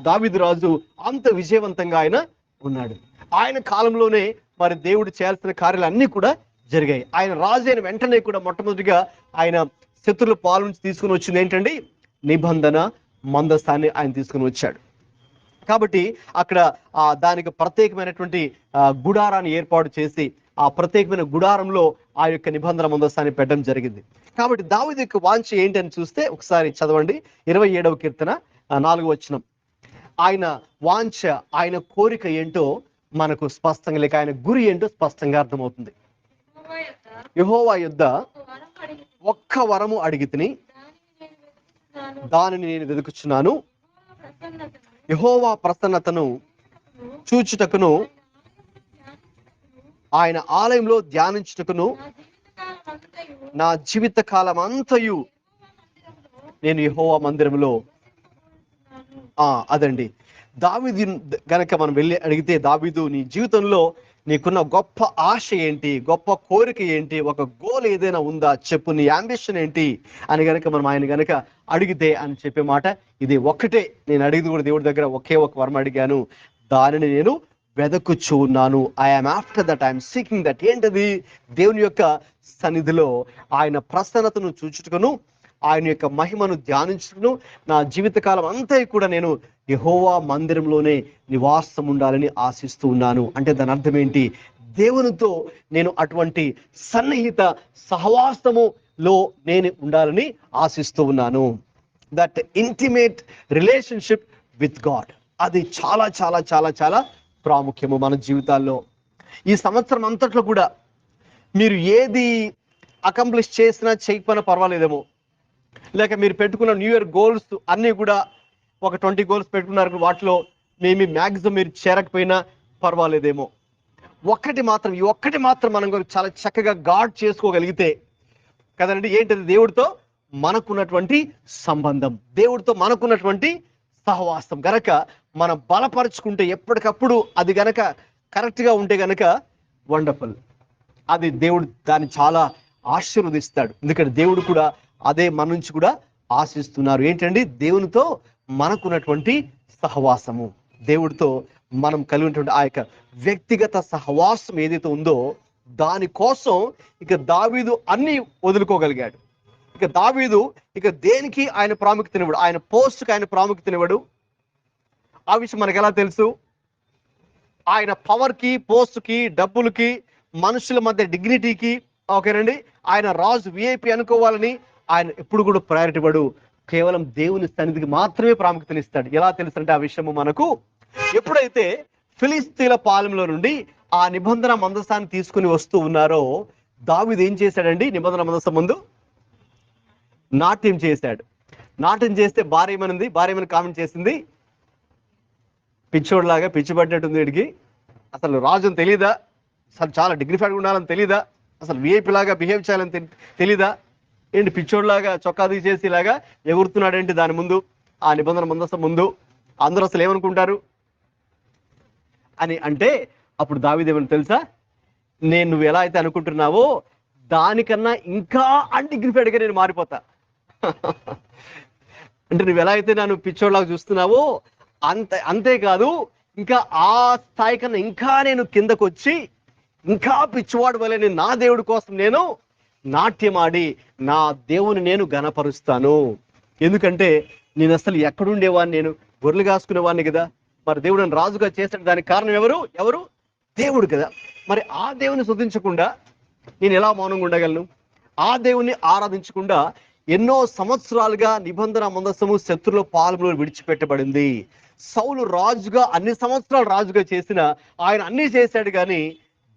దావీదు రాజు అంత విజయవంతంగా ఆయన ఉన్నాడు. ఆయన కాలంలోనే మరి దేవుడు చేయాల్సిన కార్యాలు అన్ని కూడా జరిగాయి. ఆయన రాజు అయిన వెంటనే కూడా మొట్టమొదటిగా ఆయన శత్రుల పాలు నుంచి తీసుకుని వచ్చింది ఏంటండి? నిబంధన మందస్థాన్ని ఆయన తీసుకుని వచ్చాడు. కాబట్టి అక్కడ దానికి ప్రత్యేకమైనటువంటి గుడారాన్ని ఏర్పాటు చేసి, ఆ ప్రత్యేకమైన గుడారంలో ఆ యొక్క నిబంధన మందస్థాన్ని పెట్టడం జరిగింది. కాబట్టి దావీదు యొక్క వాంఛ ఏంటి అని చూస్తే ఒకసారి చదవండి, 27వ కీర్తన 4వ వచనం. ఆయన వాంఛ, ఆయన కోరిక ఏంటో మనకు స్పష్టంగా, లేక ఆయన గురి ఏంటో స్పష్టంగా అర్థమవుతుంది. యెహోవా యొద్ద ఒక్క వరము అడిగితిని, దానిని నేను వెతుకుచున్నాను, యెహోవా ప్రసన్నతను చూచుటకును, ఆయన ఆలయంలో ధ్యానించుటకును నా జీవిత కాలం అంతయు నేను యెహోవా మందిరంలో. అదండి దావీదు గనక మనం వెళ్ళి అడిగితే, దావీదు నీ జీవితంలో నీకున్న గొప్ప ఆశ ఏంటి, గొప్ప కోరిక ఏంటి, ఒక గోల్ ఏదైనా ఉందా చెప్పు, నీ అంబిషన్ ఏంటి అని గనక మనం ఆయన గనక అడిగితే అని చెప్పే మాట ఇది ఒక్కటే. నేను అడిగింది కూడా దేవుడి దగ్గర ఒకే ఒక వరం అడిగాను, దానిని నేను వెదకుచూ ఉన్నాను. I'm after that, I'm seeking that. ఏంటది? దేవుని యొక్క సన్నిధిలో ఆయన ప్రసన్నతను చూచుటకును, ఆయన యొక్క మహిమను ధ్యానించుటకును నా జీవితకాలం అంతా కూడా నేను యెహోవా మందిరంలోనే నివాసం ఉండాలని ఆశిస్తూ ఉన్నాను. అంటే దాని అర్థం ఏంటి? దేవునితో నేను అటువంటి సన్నిహిత సహవాసములో నేను ఉండాలని ఆశిస్తూ ఉన్నాను. That intimate relationship with God, అది చాలా చాలా చాలా చాలా ప్రాముఖ్యము మన జీవితాల్లో. ఈ సంవత్సరం అంతట్లో కూడా మీరు ఏది అకంప్లిష్ చేసినా చేయకపోయినా పర్వాలేదేమో, లేక మీరు పెట్టుకున్న న్యూ ఇయర్ గోల్స్ అన్నీ కూడా ఒక 20 గోల్స్ పెట్టుకున్నారు, వాటిలో మ్యాక్సిమం మీరు చేరకపోయినా పర్వాలేదేమో. ఈ ఒక్కటి మాత్రం మనం చాలా చక్కగా గాడ్ చేసుకోగలిగితే కదండి, ఏంటది? దేవుడితో మనకున్నటువంటి సంబంధం, దేవుడితో మనకున్నటువంటి సహవాసం గనక మనం బలపరుచుకుంటే, ఎప్పటికప్పుడు అది గనక కరెక్ట్గా ఉంటే గనక వండర్ఫుల్, అది దేవుడు దాన్ని చాలా ఆశీర్వదిస్తాడు. ఎందుకంటే దేవుడు కూడా అదే మన నుంచి కూడా ఆశిస్తున్నారు. ఏంటండి? దేవునితో మనకున్నటువంటి సహవాసము, దేవుడితో మనం కలిగినటువంటి ఆ యొక్క వ్యక్తిగత సహవాసం ఏదైతే ఉందో దానికోసం ఇక దావీదు అన్ని వదులుకోగలిగాడు. ఇక దావీదు ఇక దేనికి ఆయన ప్రాముఖ్యతనివ్వడు, ఆయన పోస్ట్కి ఆయన ప్రాముఖ్యతనివ్వడు. ఆ విషయం మనకు ఎలా తెలుసు? ఆయన పవర్కి, పోస్ట్కి, డబ్బులకి, మనుషుల మధ్య డిగ్నిటీకి, ఓకేనండి, ఆయన రాజు విఐపి అనుకోవాలని ఆయన ఎప్పుడు కూడా ప్రయారిటీ ఇవ్వడు. కేవలం దేవుని సన్నిధికి మాత్రమే ప్రాముఖ్యతనిస్తాడు. ఎలా తెలుసంటే ఆ విషయము మనకు ఎప్పుడైతే ఫిలిస్తీన్ల పాలెంలో నుండి ఆ నిబంధన మందసాన్ని తీసుకుని వస్తూ ఉన్నారో, దావీదు ఏం చేశాడండి? నిబంధన మందసం ముందు నాట్యం చేశాడు. నాట్యం చేస్తే భార్య ఏమనింది? భార్య ఏమని కామెంట్ చేసింది? పిచ్చోడ్లాగా, పిచ్చి పట్టినట్టుంది వీడికి, అసలు రాజుని తెలీదా, అసలు చాలా డిగ్నిఫైడ్గా ఉండాలని తెలీదా, అసలు విఐపి లాగా బిహేవ్ చేయాలని తెలీదా, ఏంటి పిచ్చోడ్లాగా చొక్కా తీసేసి ఇలాగా ఎగురుతున్నాడేంటి దాని ముందు, ఆ నిబంధన మందసం ముందు, అందరూ అసలు ఏమనుకుంటారు అని అంటే, అప్పుడు దావీదు ఏమని తెలుసా? నువ్వు ఎలా అయితే అనుకుంటున్నావో దానికన్నా ఇంకా అన్డిగ్నిఫైడ్గా నేను మారిపోతా. అంటే నువ్వు ఎలా అయితే నన్ను పిచ్చోడ్లాగా చూస్తున్నావో అంతేకాదు, ఇంకా ఆ స్థాయి కన్నా ఇంకా నేను కిందకు వచ్చి ఇంకా పిచ్చివాడు వలె నేను నా దేవుడి కోసం నేను నాట్యమాడి నా దేవుని నేను ఘనపరుస్తాను. ఎందుకంటే నేను అసలు ఎక్కడుండేవాడిని? నేను గొర్రెలు కాసుకునేవాడిని కదా. మరి దేవుడు నన్ను రాజుగా చేసిన దానికి కారణం ఎవరు? దేవుడు కదా. మరి ఆ దేవుని స్తుతించకుండా నేను ఎలా మౌనంగా ఉండగలను? ఆ దేవుణ్ణి ఆరాధించకుండా ఎన్నో సంవత్సరాలుగా నిబంధన మందసము శత్రుల పాలెంలో విడిచిపెట్టబడింది. సౌలు రాజుగా అన్ని సంవత్సరాలు రాజుగా చేసిన ఆయన అన్ని చేశాడు, కానీ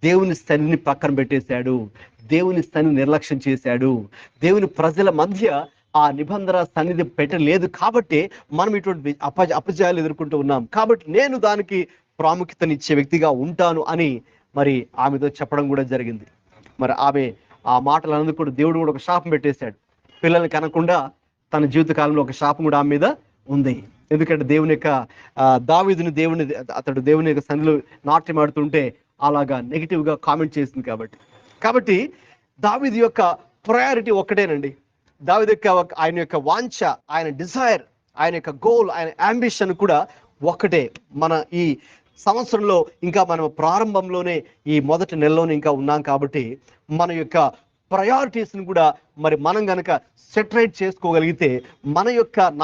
దేవుని సన్నిధిని పక్కన పెట్టేశాడు, దేవుని సన్నిధిని నిర్లక్ష్యం చేశాడు. దేవుని ప్రజల మధ్య ఆ నిబంధన సన్నిధి పెట్టలేదు కాబట్టి మనం ఇటువంటి అపజయాలు ఎదుర్కొంటూ ఉన్నాం. కాబట్టి నేను దానికి ప్రాముఖ్యతనిచ్చే వ్యక్తిగా ఉంటాను అని మరి ఆమెతో చెప్పడం కూడా జరిగింది. మరి ఆమె ఆ మాటలు అన్నందుకు కూడా దేవుడు కూడా ఒక శాపం పెట్టేశాడు. పిల్లల్ని కనకుండా తన జీవితకాలంలో ఒక శాపం కూడా ఆమె మీద ఉంది. ఎందుకంటే దేవుని యొక్క అతడు దేవుని యొక్క సన్నిధిలో నాట్యం ఆడుతుంటే అలాగా నెగిటివ్ గా కామెంట్ చేసింది. కాబట్టి దావీదు యొక్క ప్రయారిటీ ఒక్కటేనండి. దావీదు యొక్క ఆయన యొక్క వాంఛ, ఆయన డిజైర్, ఆయన యొక్క గోల్, ఆయన అంబిషన్ కూడా ఒక్కటే. మన ఈ సంవత్సరంలో ఇంకా మనం ప్రారంభంలోనే ఈ మొదటి నెలలోనే ఇంకా ఉన్నాం కాబట్టి మన యొక్క ప్రయారిటీస్ని కూడా మరి మనం గనక సెటరేట్ చేసుకోగలిగితే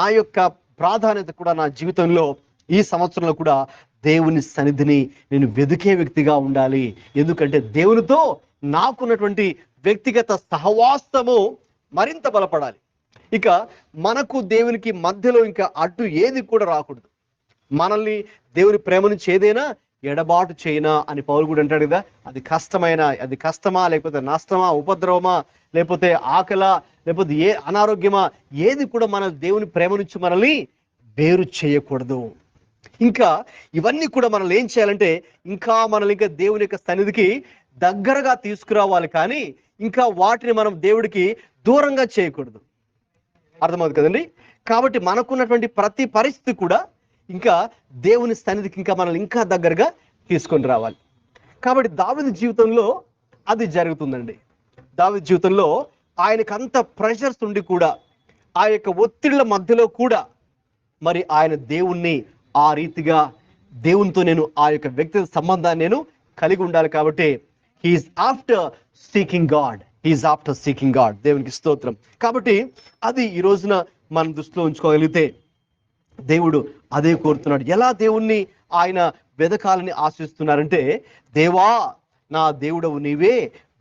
నా యొక్క ప్రాధాన్యత కూడా నా జీవితంలో ఈ సంవత్సరంలో కూడా దేవుని సన్నిధిని నేను వెదికే వ్యక్తిగా ఉండాలి. ఎందుకంటే దేవునితో నాకున్నటువంటి వ్యక్తిగత సహవాసము మరింత బలపడాలి. ఇక మనకు దేవునికి మధ్యలో ఇంకా అడ్డు ఏది కూడా రాకూడదు. మనల్ని దేవుని ప్రేమ నుంచి ఏదైనా ఎడబాటు చేయనా అని పౌలు కూడా అంటాడు కదా. అది కష్టమా, లేకపోతే నష్టమా, ఉపద్రవమా, లేకపోతే ఆకలా, లేకపోతే ఏ అనారోగ్యమా, ఏది కూడా మన దేవుని ప్రేమ నుంచి మనల్ని వేరు చేయకూడదు. ఇంకా ఇవన్నీ కూడా మనల్ని ఏం చేయాలంటే మనల్ని ఇంకా దేవుని యొక్క సన్నిధికి దగ్గరగా తీసుకురావాలి, కానీ ఇంకా వాటిని మనం దేవుడికి దూరంగా చేయకూడదు. అర్థమవుతుంది కదండి. కాబట్టి మనకున్నటువంటి ప్రతి పరిస్థితి కూడా ఇంకా దేవుని సన్నిధికి ఇంకా మనల్ని ఇంకా దగ్గరగా తీసుకొని రావాలి. కాబట్టి దావీదు జీవితంలో అది జరుగుతుందండి. దావీదు జీవితంలో ఆయనకు అంత ప్రెషర్స్ ఉండి కూడా, ఆ యొక్క ఒత్తిళ్ల మధ్యలో కూడా మరి ఆయన దేవుణ్ణి ఆ రీతిగా దేవునితో నేను ఆ యొక్క వ్యక్తిగత సంబంధాన్ని నేను కలిగి ఉండాలి. కాబట్టి హీఈస్ ఆఫ్టర్ సీకింగ్ గాడ్. దేవునికి స్తోత్రం. కాబట్టి అది ఈ రోజున మనం దృష్టిలో ఉంచుకోగలిగితే దేవుడు అదే కోరుతున్నాడు. ఎలా దేవుణ్ణి ఆయన వెదకాలని ఆశిస్తున్నారంటే, దేవా నా దేవుడవు నీవే,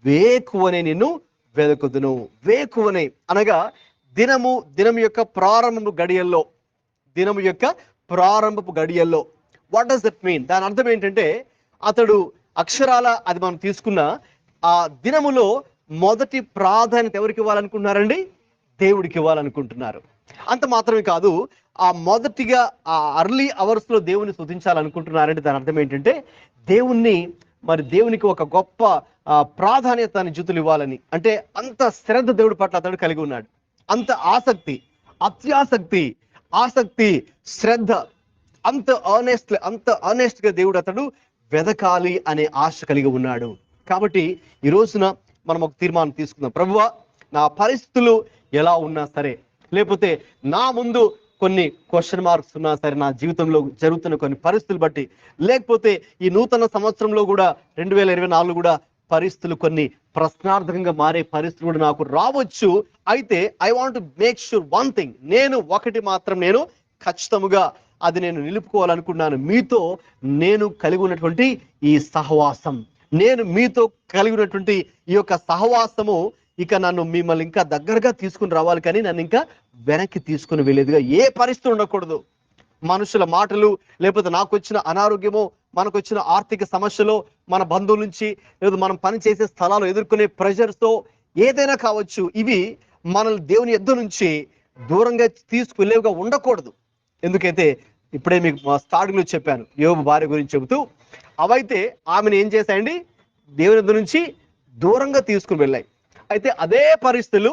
వేకువనే నిన్ను వెదకుదును. వేకువనే అనగా దినం యొక్క ప్రారంభపు గడియల్లో. What does that mean? దాని అర్థం ఏంటంటే, అతడు అక్షరాల అది మనం తీసుకున్న ఆ దినములో మొదటి ప్రాధాన్యత ఎవరికి ఇవ్వాలనుకుంటున్నారండి? దేవుడికి ఇవ్వాలనుకుంటున్నారు. అంత మాత్రమే కాదు, ఆ మొదటిగా ఆ అర్లీ అవర్స్ లో దేవుని స్తుతించాలనుకుంటున్నారంటే దాని అర్థం ఏంటంటే, దేవునికి ఒక గొప్ప ప్రాధాన్యత జీవితంలో ఇవ్వాలని. అంటే అంత శ్రద్ధ దేవుడి పట్ల అతడు కలిగి ఉన్నాడు. అంత ఆసక్తి, శ్రద్ధ, అంత ఆనెస్ట్ గా దేవుడు అతడు వెదకాలి అనే ఆశ కలిగి ఉన్నాడు. కాబట్టి ఈ రోజున మనం ఒక తీర్మానం తీసుకుందాం. ప్రభువా, నా పరిస్థితులు ఎలా ఉన్నా సరే, లేకపోతే నా ముందు కొన్ని క్వశ్చన్ మార్క్స్ ఉన్నా సరే, నా జీవితంలో జరుగుతున్న కొన్ని పరిస్థితులు బట్టి, లేకపోతే ఈ నూతన సంవత్సరంలో కూడా 2024 కూడా పరిస్థితులు కొన్ని ప్రశ్నార్థకంగా మారే పరిస్థితులు కూడా నాకు రావచ్చు. అయితే I want make sure one thing, ఒకటి మాత్రం నేను ఖచ్చితంగా అది నేను నిలుపుకోవాలనుకున్నాను. మీతో నేను కలిగి ఉన్నటువంటి ఈ సహవాసం, మీతో కలిగి ఉన్నటువంటి ఈ యొక్క సహవాసము ఇక నన్ను మిమ్మల్ని ఇంకా దగ్గరగా తీసుకుని రావాలి, కానీ నన్ను ఇంకా వెనక్కి తీసుకుని వెళ్ళేదిగా ఏ పరిస్థితి ఉండకూడదు. మనుషుల మాటలు, లేకపోతే నాకు వచ్చిన అనారోగ్యమో, మనకు వచ్చిన ఆర్థిక సమస్యలో, మన బంధువుల నుంచి, లేదా మనం పనిచేసే స్థలాలు ఎదుర్కొనే ప్రెషర్స్తో ఏదైనా కావచ్చు, ఇవి మనల్ని దేవుని యొద్ద నుంచి దూరంగా తీసుకువెళ్ళేవిగా ఉండకూడదు. ఎందుకైతే ఇప్పుడే మీకు స్టార్టింగ్ లో చెప్పాను, యోబు భార్య గురించి చెబుతూ, అవైతే ఆమెను ఏం చేశాయండి, దేవుని యొద్ద నుంచి దూరంగా తీసుకుని వెళ్ళాయి. అయితే అదే పరిస్థితులు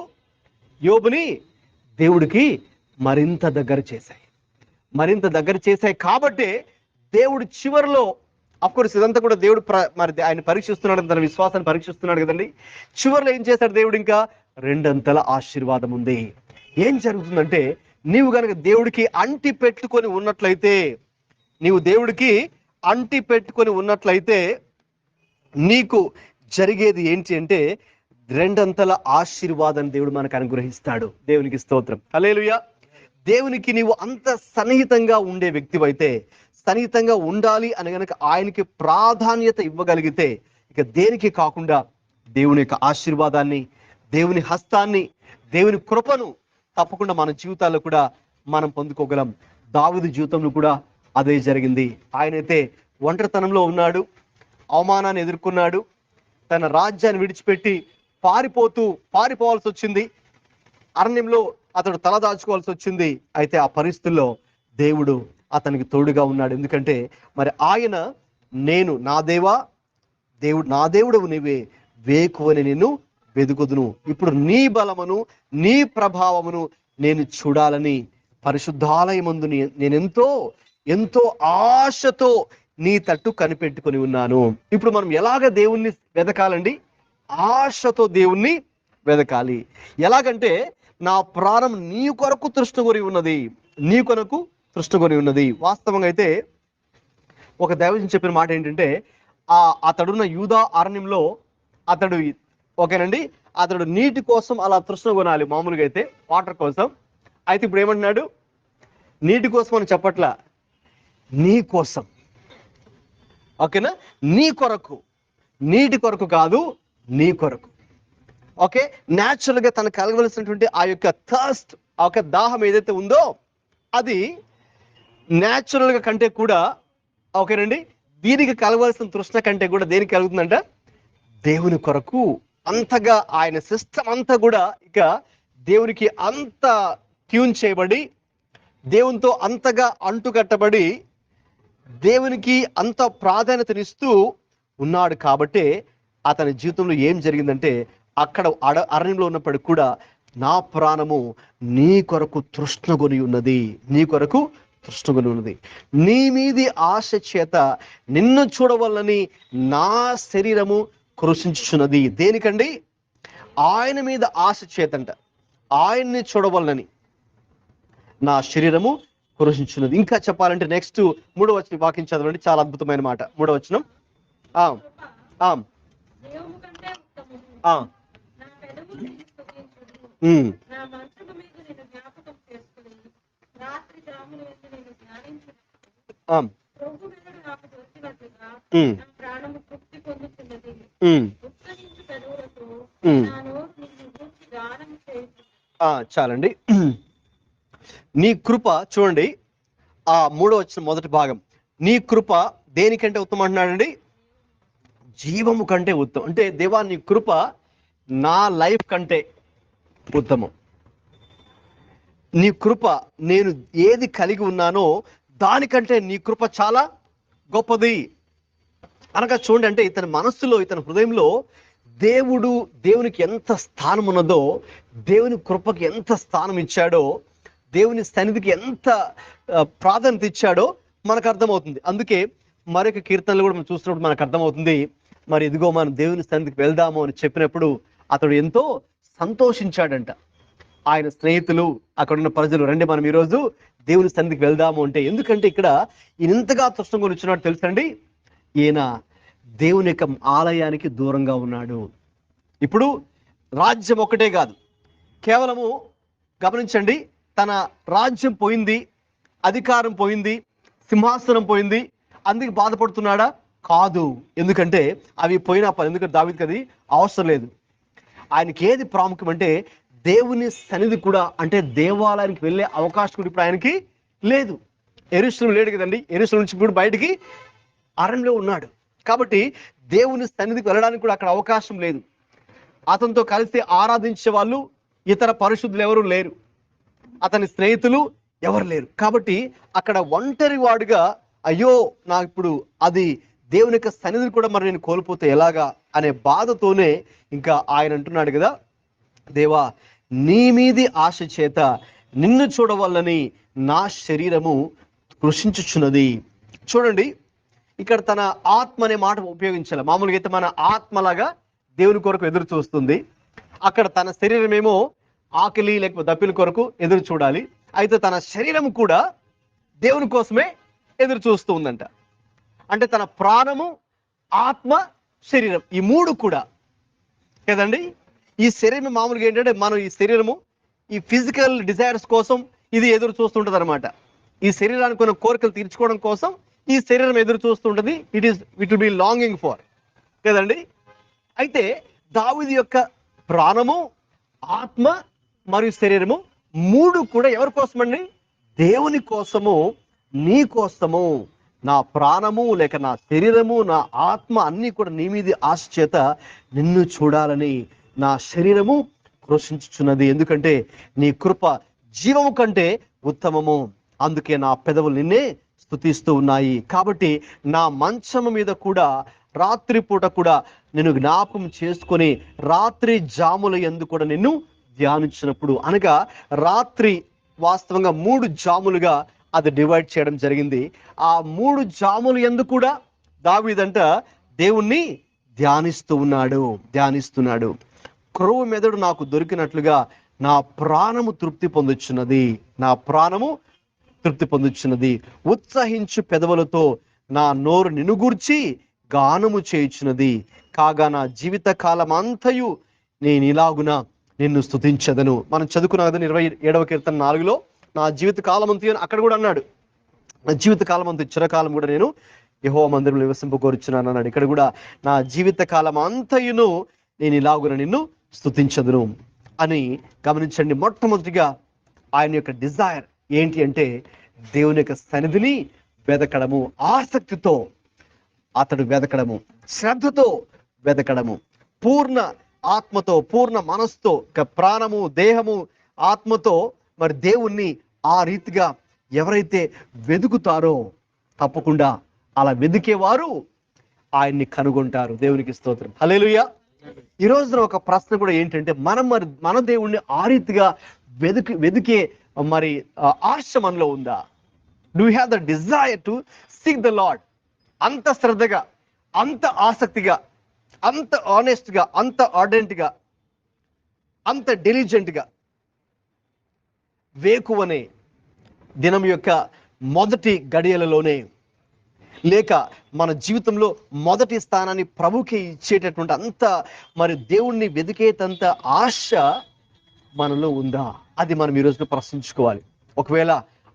యోబుని దేవుడికి మరింత దగ్గర చేశాయి. కాబట్టి దేవుడు చివరిలో, అఫ్కోర్స్ ఇదంతా కూడా దేవుడు మరి ఆయన పరీక్షిస్తున్నాడు, తన విశ్వాసాన్ని పరీక్షిస్తున్నాడు కదండి. చివరిలో ఏం చేశాడు దేవుడు, ఇంకా రెండంతల ఆశీర్వాదం ఉంది. ఏం జరుగుతుందంటే, నీవు కనుక దేవుడికి అంటి పెట్టుకొని ఉన్నట్లయితే నీకు జరిగేది ఏంటి అంటే, రెండంతల ఆశీర్వాదం దేవుడు మనకు అనుగ్రహిస్తాడు. దేవునికి స్తోత్రం, హల్లెలూయా. దేవునికి నీవు అంత సన్నిహితంగా ఉండే వ్యక్తివైతే, సన్నిహితంగా ఉండాలి అని గనక ఆయనకి ప్రాధాన్యత ఇవ్వగలిగితే, ఇక దేనికి కాకుండా దేవుని యొక్క ఆశీర్వాదాన్ని, దేవుని హస్తాన్ని, దేవుని కృపను తప్పకుండా మన జీవితాల్లో కూడా మనం పొందుకోగలం. దావీదు జీవితంలో కూడా అదే జరిగింది. ఆయనైతే ఒంటరితనంలో ఉన్నాడు, అవమానాన్ని ఎదుర్కొన్నాడు, తన రాజ్యాన్ని విడిచిపెట్టి పారిపోవాల్సి వచ్చింది, అరణ్యంలో అతడు తలదాచుకోవాల్సి వచ్చింది. అయితే ఆ పరిస్థితుల్లో దేవుడు అతనికి తోడుగా ఉన్నాడు. ఎందుకంటే మరి ఆయన, నా దేవుడవు నీవే, వేకువని నిన్ను వెదుకుదును, ఇప్పుడు నీ బలమును నీ ప్రభావమును నేను చూడాలని పరిశుద్ధాలయమందు ఎంతో ఆశతో నీ తట్టు కనిపెట్టుకొని ఉన్నాను. ఇప్పుడు మనం ఎలాగ దేవుణ్ణి వెదకాలండి? ఆశతో దేవుణ్ణి వెదకాలి. ఎలాగంటే, నా ప్రాణం నీ కొరకు తృష్ణగొరి ఉన్నది. వాస్తవంగా అయితే ఒక దైవజనుడు చెప్పిన మాట ఏంటంటే, అతడున్న యూదా అరణ్యంలో అతడు నీటి కోసం అలా తృష్ణ కొనాలి మామూలుగా అయితే, వాటర్ కోసం. అయితే ఇప్పుడు ఏమంటున్నాడు, నీటి కోసం అని చెప్పట్లా, నీ కోసం. ఓకేనా? నీ కొరకు, నీటి కొరకు కాదు, నీ కొరకు. ఓకే, న్యాచురల్ గా తనకు కలగవలసినటువంటి ఆ యొక్క థర్స్ట్, ఆ యొక్క దాహం ఏదైతే ఉందో, అది న్యాచురల్ గా కంటే కూడా, ఓకేనండి, దీనికి కలగవలసిన తృష్ణ కంటే కూడా దేనికి కలుగుతుందంట? దేవుని కొరకు. అంతగా ఆయన సిస్టమ్ అంతా కూడా ఇక దేవునికి అంత ట్యూన్ చేయబడి, దేవునితో అంతగా అంటుకట్టబడి, దేవునికి అంత ప్రాధాన్యతనిస్తూ ఉన్నాడు. కాబట్టి అతని జీవితంలో ఏం జరిగిందంటే, అక్కడ అరణ్యంలో ఉన్నప్పటికీ కూడా, నా ప్రాణము నీ కొరకు తృష్ణగొని ఉన్నది, నీ మీది ఆశ చేత నిన్ను చూడవల్లని నా శరీరము కృషించుచున్నది. దేనికండి? ఆయన మీద ఆశ చేతంట, ఆయన్ని చూడవల్లని నా శరీరము కృషించున్నది. ఇంకా చెప్పాలంటే నెక్స్ట్ 3వ వచనం వాక్యం చదవండి, చాలా అద్భుతమైన మాట. 3వ వచనం, చాలండి. నీ కృప, చూడండి ఆ 3వ వచనం మొదటి భాగం, నీ కృప దేనికంటే ఉత్తమం అంటున్నాడండి? జీవము కంటే ఉత్తమం. అంటే దేవా, నీ కృప నా లైఫ్ కంటే ఉత్తమం. నీ కృప, నేను ఏది కలిగి ఉన్నానో దానికంటే నీ కృప చాలా గొప్పది అనగా, చూడండి, అంటే ఇతని మనస్సులో, ఇతని హృదయంలో దేవునికి ఎంత స్థానం ఉన్నదో, దేవుని కృపకి ఎంత స్థానం ఇచ్చాడో, దేవుని సన్నిధికి ఎంత ప్రాధాన్యత ఇచ్చాడో మనకు అర్థమవుతుంది. అందుకే మరొక కీర్తనలు కూడా మనం చూసినప్పుడు మనకు అర్థమవుతుంది, మరి ఇదిగో మనం దేవుని సన్నిధికి వెళ్దాము అని చెప్పినప్పుడు అతడు ఎంతో సంతోషించాడంట. ఆయన స్నేహితులు, అక్కడున్న ప్రజలు, రండి మనం ఈరోజు దేవుని సన్నిధికి వెళ్దాము అంటే, ఎందుకంటే ఇక్కడ ఈయన ఇంతగా తృష్ణ కొనిచ్చినాడు తెలుసండి, ఈయన దేవుని యొక్క ఆలయానికి దూరంగా ఉన్నాడు. ఇప్పుడు రాజ్యం ఒక్కటే కాదు, కేవలము గమనించండి, తన రాజ్యం పోయింది, అధికారం పోయింది, సింహాసనం పోయింది, అందుకు బాధపడుతున్నాడా? కాదు. ఎందుకంటే అవి పోయినా ఎందుకంటే దావీదుకి అది అవసరం లేదు. ఆయనకి ఏది ప్రాముఖ్యం అంటే దేవుని సన్నిధి కూడా, అంటే దేవాలయానికి వెళ్ళే అవకాశం కూడా ఇప్పుడు ఆయనకి లేదు. యెరూషలేము లేడు కదండి, యెరూషలేము నుంచి ఇప్పుడు బయటికి అరణ్యంలో ఉన్నాడు. కాబట్టి దేవుని సన్నిధికి వెళ్ళడానికి కూడా అక్కడ అవకాశం లేదు. అతనితో కలిసి ఆరాధించే వాళ్ళు ఇతర పరిశుద్ధులు ఎవరు లేరు, అతని స్నేహితులు ఎవరు లేరు. కాబట్టి అక్కడ ఒంటరి వాడుగా, అయ్యో నాకు ఇప్పుడు అది దేవుని యొక్క సన్నిధిని కూడా మరి నేను కోల్పోతే ఎలాగా అనే బాధతోనే ఇంకా ఆయన అంటున్నాడు కదా, దేవా నీ మీది ఆశ చేత నిన్ను చూడవల్లని నా శరీరము కృషించుచున్నది. చూడండి, ఇక్కడ తన ఆత్మ అనే మాట ఉపయోగించాలి. మామూలుగా అయితే మన ఆత్మలాగా దేవుని కొరకు ఎదురు చూస్తుంది, అక్కడ తన శరీరం ఏమో ఆకలి లేకపోతే దప్పిల కొరకు ఎదురు చూడాలి. అయితే తన శరీరం కూడా దేవుని కోసమే ఎదురు చూస్తూ ఉందంట. అంటే తన ప్రాణము, ఆత్మ, శరీరం ఈ మూడు కూడా కదండి. ఈ శరీరం మామూలుగా ఏంటంటే మనం ఈ శరీరము ఈ ఫిజికల్ డిజైర్స్ కోసం ఇది ఎదురు చూస్తుంటది అనమాట. ఈ శరీరానికి కొన్ని కోరికలు తీర్చుకోవడం కోసం ఈ శరీరం ఎదురు చూస్తుంటది. It will be longing for కదండి. అయితే దావీదు యొక్క ప్రాణము, ఆత్మ మరియు శరీరము మూడు కూడా ఎవరి కోసమండి? దేవుని కోసము. నీ కోసము నా ప్రాణము లేక నా శరీరము నా ఆత్మ అన్నీ కూడా నీ మీది ఆశ చేత నిన్ను చూడాలని నా శరీరము క్రోషించుచున్నది. ఎందుకంటే నీ కృప జీవము కంటే ఉత్తమము, అందుకే నా పెదవులు నిన్నే స్తుతిస్తూ ఉన్నాయి. కాబట్టి నా మంచము మీద కూడా రాత్రిపూట కూడా నిన్ను జ్ఞాపకం చేసుకొని రాత్రి జాముల యందు కూడా నిన్ను ధ్యానించినప్పుడు, అనగా రాత్రి వాస్తవంగా 3 జాములుగా అది డివైడ్ చేయడం జరిగింది. ఆ 3 జాముల యందు కూడా దావీదంట దేవుణ్ణి ధ్యానిస్తున్నాడు. క్రొవ్వు మెదడు నాకు దొరికినట్లుగా నా ప్రాణము తృప్తి పొందుచున్నది. ఉత్సహించు పెదవులతో నా నోరు నిన్ను గూర్చి గానము చేయుచున్నది. కాగా నా జీవిత కాలం అంతయు నేను ఇలాగున నిన్ను స్తుతించదను. మనం చదువుకున్నాం కదా 27వ కీర్తన 4లో, నా జీవిత కాలం అంతయు అక్కడ కూడా అన్నాడు. నా జీవిత కాలం అంత చిరకాలం కూడా నేను యెహోవా మందిరంలో నివసింపగోరుచున్నాను అన్నాడు. ఇక్కడ కూడా నా జీవిత కాలం అంతయును నేను ఇలాగున నిన్ను స్తుతించదును అని గమనించండి. మొట్టమొదటిగా ఆయన యొక్క డిజైర్ ఏంటి అంటే దేవుని యొక్క సన్నిధిని వెదకడము, ఆసక్తితో అతడు వెదకడము, శ్రద్ధతో వెదకడము, పూర్ణ ఆత్మతో పూర్ణ మనస్సుతో, ప్రాణము దేహము ఆత్మతో మరి దేవుణ్ణి ఆ రీతిగా ఎవరైతే వెదుకుతారో తప్పకుండా అలా వెదికేవారు ఆయన్ని కనుగొంటారు. దేవునికి స్తోత్రం, హల్లెలూయా. ఈ రోజున ఒక ప్రశ్న కూడా ఏంటంటే మన దేవుణ్ణి ఆ రీతిగా వెదికే మరి ఆశ మనలో ఉందా? Do you have the desire to seek the lord? అంత శ్రద్ధగా, అంత ఆసక్తిగా, అంత ఆనెస్ట్గా, అంత ఆర్డెంట్గా, అంత డెలిజెంట్గా, వేకువనే దినం యొక్క మొదటి గడియలలోనే, లేక మన జీవితంలో మొదటి స్థానాన్ని ప్రభుకి ఇచ్చేటటువంటి అంత మరి దేవుణ్ణి వెదికేటంత ఆశ మనలో ఉందా? అది మనం ఈ రోజున ప్రశ్నించుకోవాలి. ఒకవేళ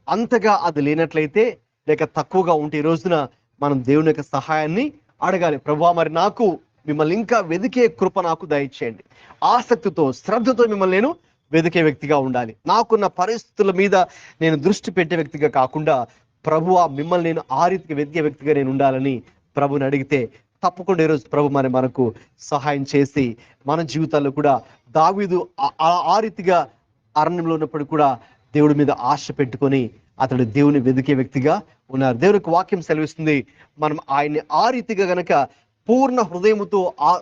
అంతగా అది లేనట్లయితే, లేక తక్కువగా ఉంటే, ఈ రోజున మనం దేవుని యొక్క సహాయాన్ని అడగాలి. ప్రభువా మరి నాకు మిమ్మల్ని ఇంకా వెదికే కృప నాకు దయచేయండి. ఆసక్తితో శ్రద్ధతో మిమ్మల్ని నేను వెదికే వ్యక్తిగా ఉండాలి. నాకున్న పరిస్థితుల మీద నేను దృష్టి పెట్టే వ్యక్తిగా కాకుండా ప్రభువా మిమ్మల్ని నేను ఆ రీతికి వెదికే వ్యక్తిగా నేను ఉండాలని ప్రభుని అడిగితే తప్పకుండా ఈరోజు ప్రభు మనకు సహాయం చేసి మన జీవితాల్లో కూడా దావీదు ఆ రీతిగా అరణ్యంలో ఉన్నప్పుడు కూడా దేవుడి మీద ఆశ పెట్టుకొని అతడు దేవుని వెదికే వ్యక్తిగా ఉన్నారు. దేవునికి వాక్యం సెలవిస్తుంది, మనం ఆయన్ని ఆ రీతిగా గనక పూర్ణ హృదయముతో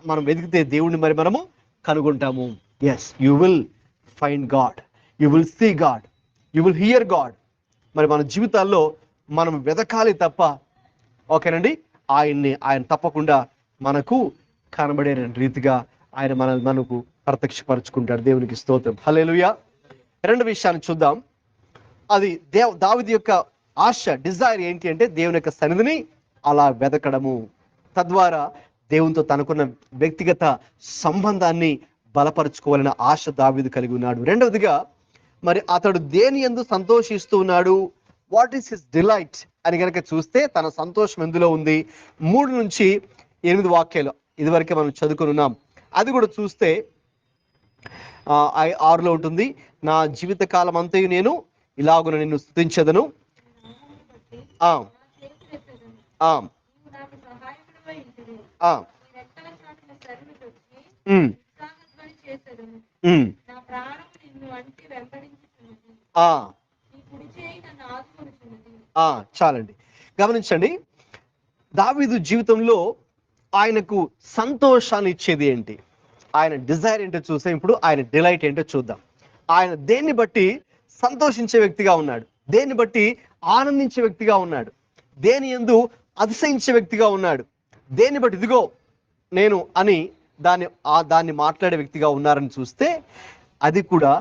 మనం వెతికితే దేవుడిని మరి మనము కనుగొంటాము. Yes, you will find God, you will see God, you will hear God. మరి మన జీవితాల్లో మనం వెతకాలి తప్ప, ఓకేనండి, ఆయన తప్పకుండా మనకు కనబడే రీతిగా ఆయన మనకు ప్రత్యక్షపరుచుకుంటాడు. దేవునికి స్తోత్రం, హల్లెలూయా. రెండు విషయాన్ని చూద్దాం. అది దావీదు యొక్క ఆశ, డిజైర్ ఏంటి అంటే దేవుని యొక్క సన్నిధిని అలా వెతకడము, తద్వారా దేవునితో తనకున్న వ్యక్తిగత సంబంధాన్ని బలపరుచుకోవాలన్న ఆశ దావీదు కలిగి ఉన్నాడు. రెండవదిగా మరి అతడు దేని యందు సంతోషిస్తూ ఉన్నాడు, వాట్ ఈస్ హిస్ డిలైట్ అని కనుక చూస్తే తన సంతోషం ఎందులో ఉంది? 3 నుంచి 8 వాక్యాలు ఇదివరకే మనం చదువుకుని ఉన్నాం. అది కూడా చూస్తే 6లో ఉంటుంది, నా జీవిత కాలం అంతయు నేను ఇలాగున నిన్ను స్తుతించెదను. ఆ ఆ ఆ ఉమ్, ఉమ్, ఆ చాలండి. గమనించండి, దావీదు జీవితంలో ఆయనకు సంతోషాన్ని ఇచ్చేది ఏంటి, ఆయన డిజైర్ ఏంటో చూస్తే ఇప్పుడు ఆయన డిలైట్ ఏంటో చూద్దాం. ఆయన దేన్ని బట్టి సంతోషించే వ్యక్తిగా ఉన్నాడు, దేన్ని బట్టి ఆనందించే వ్యక్తిగా ఉన్నాడు, దేని యందు అతిశయించే వ్యక్తిగా ఉన్నాడు, దేన్ని బట్టి ఇదిగో నేను అని దాన్ని మాట్లాడే వ్యక్తిగా ఉన్నారని చూస్తే అది కూడా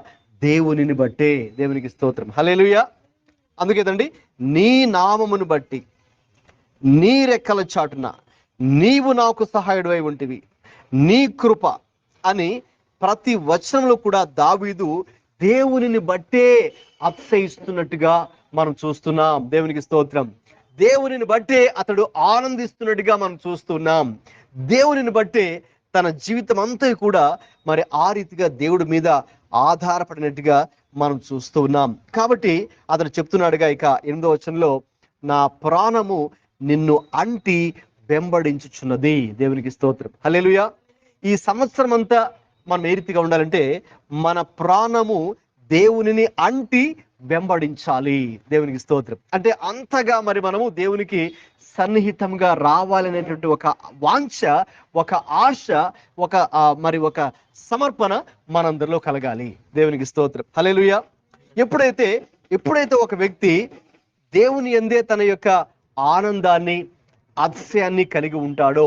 దేవునిని బట్టే. దేవునికి స్తోత్రం, హల్లెలూయా. అందుకేదండి, నీ నామమును బట్టి నీ రెక్కల చాటున నీవు నాకు సహాయుడై ఉంటివి, నీ కృప అని ప్రతి వచనంలో కూడా దావీదు దేవునిని బట్టే అతిశయిస్తున్నట్టుగా మనం చూస్తున్నాం. దేవునికి స్తోత్రం. దేవునిని బట్టే అతడు ఆనందిస్తున్నట్టుగా మనం చూస్తున్నాం. దేవునిని బట్టే తన జీవితం అంతా కూడా మరి ఆ రీతిగా దేవుడి మీద ఆధారపడినట్టుగా మనం చూస్తూ ఉన్నాం. కాబట్టి అతడు చెప్తున్నాడుగా ఇక 8వ వచనంలో, నా ప్రాణము నిన్ను అంటి వెంబడించుచున్నది. దేవునికి స్తోత్రం, హల్లెలూయా. ఈ సంవత్సరం అంతా మనం ఏ రీతిగా ఉండాలంటే, మన ప్రాణము దేవునిని అంటి వెంబడించాలి. దేవునికి స్తోత్రం. అంటే అంతగా మరి మనము దేవునికి సన్నిహితంగా రావాలనేటువంటి ఒక వాంఛ, ఒక ఆశ, ఒక సమర్పణ మనందరిలో కలగాలి. దేవునికి స్తోత్రం, హల్లెలూయా. ఎప్పుడైతే ఒక వ్యక్తి దేవుని యందే తన యొక్క ఆనందాన్ని, అతిశయాన్ని కలిగి ఉంటాడో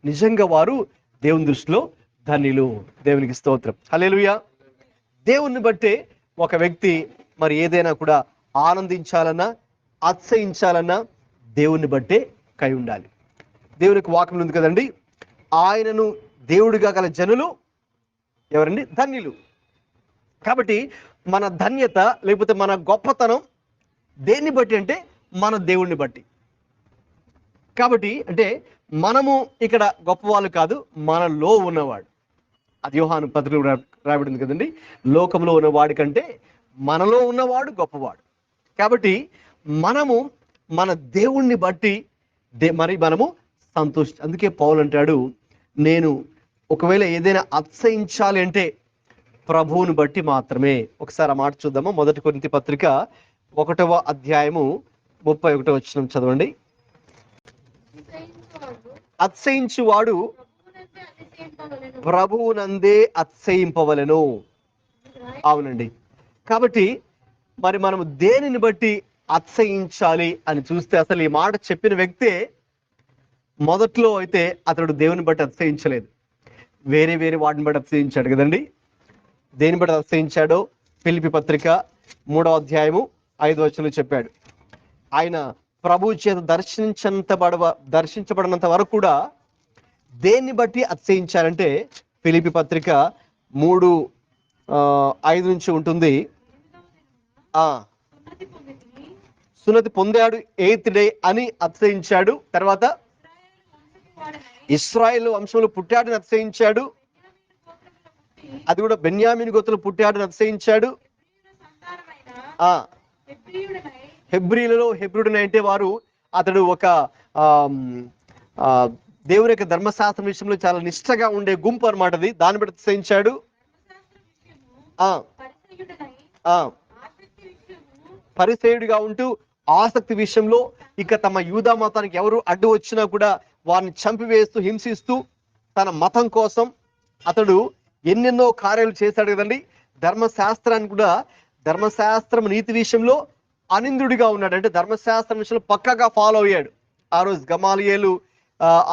నిజంగా వారు దేవుని దృష్టిలో ధన్యులు. దేవునికి స్తోత్రం, హల్లెలూయా. దేవుణ్ణి బట్టే ఒక వ్యక్తి మరి ఏదైనా కూడా ఆనందించాలన్నా, అతిశయించాలన్నా దేవుణ్ణి బట్టే కై ఉండాలి. దేవునికి వాక్యం ఉంది కదండి, ఆయనను దేవుడిగా గల జనులు ఎవరండి? ధన్యులు. కాబట్టి మన ధన్యత లేకపోతే మన గొప్పతనం దేన్ని బట్టి అంటే మన దేవుణ్ణి బట్టి. కాబట్టి అంటే మనము ఇక్కడ గొప్పవాళ్ళు కాదు, మనలో ఉన్నవాడు. అది యోహాను పత్రికలో రాబడింది కదండి, లోకంలో ఉన్నవాడి కంటే మనలో ఉన్నవాడు గొప్పవాడు. కాబట్టి మనము మన దేవుణ్ణి బట్టి మరి మనము అందుకే పౌలు అంటాడు, నేను ఒకవేళ ఏదైనా అతిశయించాలి అంటే ప్రభువుని బట్టి మాత్రమే. ఒకసారి ఆ మాట చూద్దాము. 1 కొరింథీ పత్రిక 1వ అధ్యాయము 31వ వచనం చదవండి. అతిశయించువాడు ప్రభువునందే అతిశయింపవలెను. అవునండి. కాబట్టి మరి మనము దేనిని బట్టి అతిశయించాలి అని చూస్తే, అసలు ఈ మాట చెప్పిన వ్యక్తే మొదట్లో అయితే అతడు దేవుని బట్టి అతిశయించలేదు, వేరే వాటిని బట్టి అతిశయించాడు కదండి. దేని బట్టి అతిశయించాడో ఫిలిప్పీ పత్రిక 3వ అధ్యాయము 5వ వచనంలో చెప్పాడు. ఆయన ప్రభు చేత దర్శించబడినంత వరకు కూడా దేన్ని బట్టి అతిశయించారంటే ఫిలిప్పీ పత్రిక 3:5 నుంచి ఉంటుంది. సున్నతి పొందాడు 8th డే అని అతిశయించాడు. తర్వాత ఇశ్రాయేలు వంశంలో పుట్టాడని అతిశయించాడు. అది కూడా బెన్యామీను గోత్రంలో పుట్టాడని అతిశయించాడు. హెబ్రీయుడనై అంటే వారు, అతడు ఒక దేవుని యొక్క ధర్మశాస్త్రం విషయంలో చాలా నిష్ఠగా ఉండే గుంపు అనమాట. అది దాన్ని బట్టి అతిశయించాడు. పరిసయుడిగా ఉంటూ ఆసక్తి విషయంలో ఇక తమ యూదా మతానికి ఎవరు అడ్డు వచ్చినా కూడా వారిని చంపివేస్తూ హింసిస్తూ తన మతం కోసం అతడు ఎన్నెన్నో కార్యాలు చేశాడు కదండి. ధర్మశాస్త్రాన్ని కూడా, ధర్మశాస్త్రం నీతి విషయంలో అనిందుడిగా ఉన్నాడు. అంటే ధర్మశాస్త్రం విషయంలో పక్కగా ఫాలో అయ్యాడు. ఆ రోజు గమాలియేలు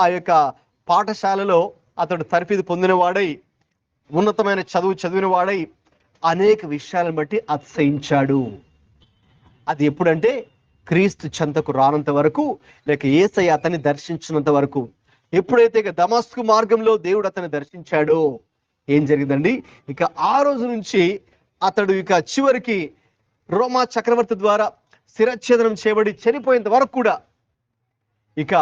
ఆ యొక్క పాఠశాలలో అతడు తరఫీదు పొందినవాడై, ఉన్నతమైన చదివిన వాడై అనేక విషయాలను బట్టి అతిశయించాడు. అది ఎప్పుడంటే క్రీస్తు చెంతకు రానంత వరకు, లేక యేసయ్య అతన్ని దర్శించినంత వరకు. ఎప్పుడైతే ఇక దమస్కు మార్గంలో దేవుడు అతన్ని దర్శించాడో ఏం జరిగిందండి, ఇక ఆ రోజు నుంచి అతడు ఇక చివరికి రోమా చక్రవర్తి ద్వారా శిరచ్ఛేదనం చేయబడి చనిపోయేంత వరకు కూడా ఇక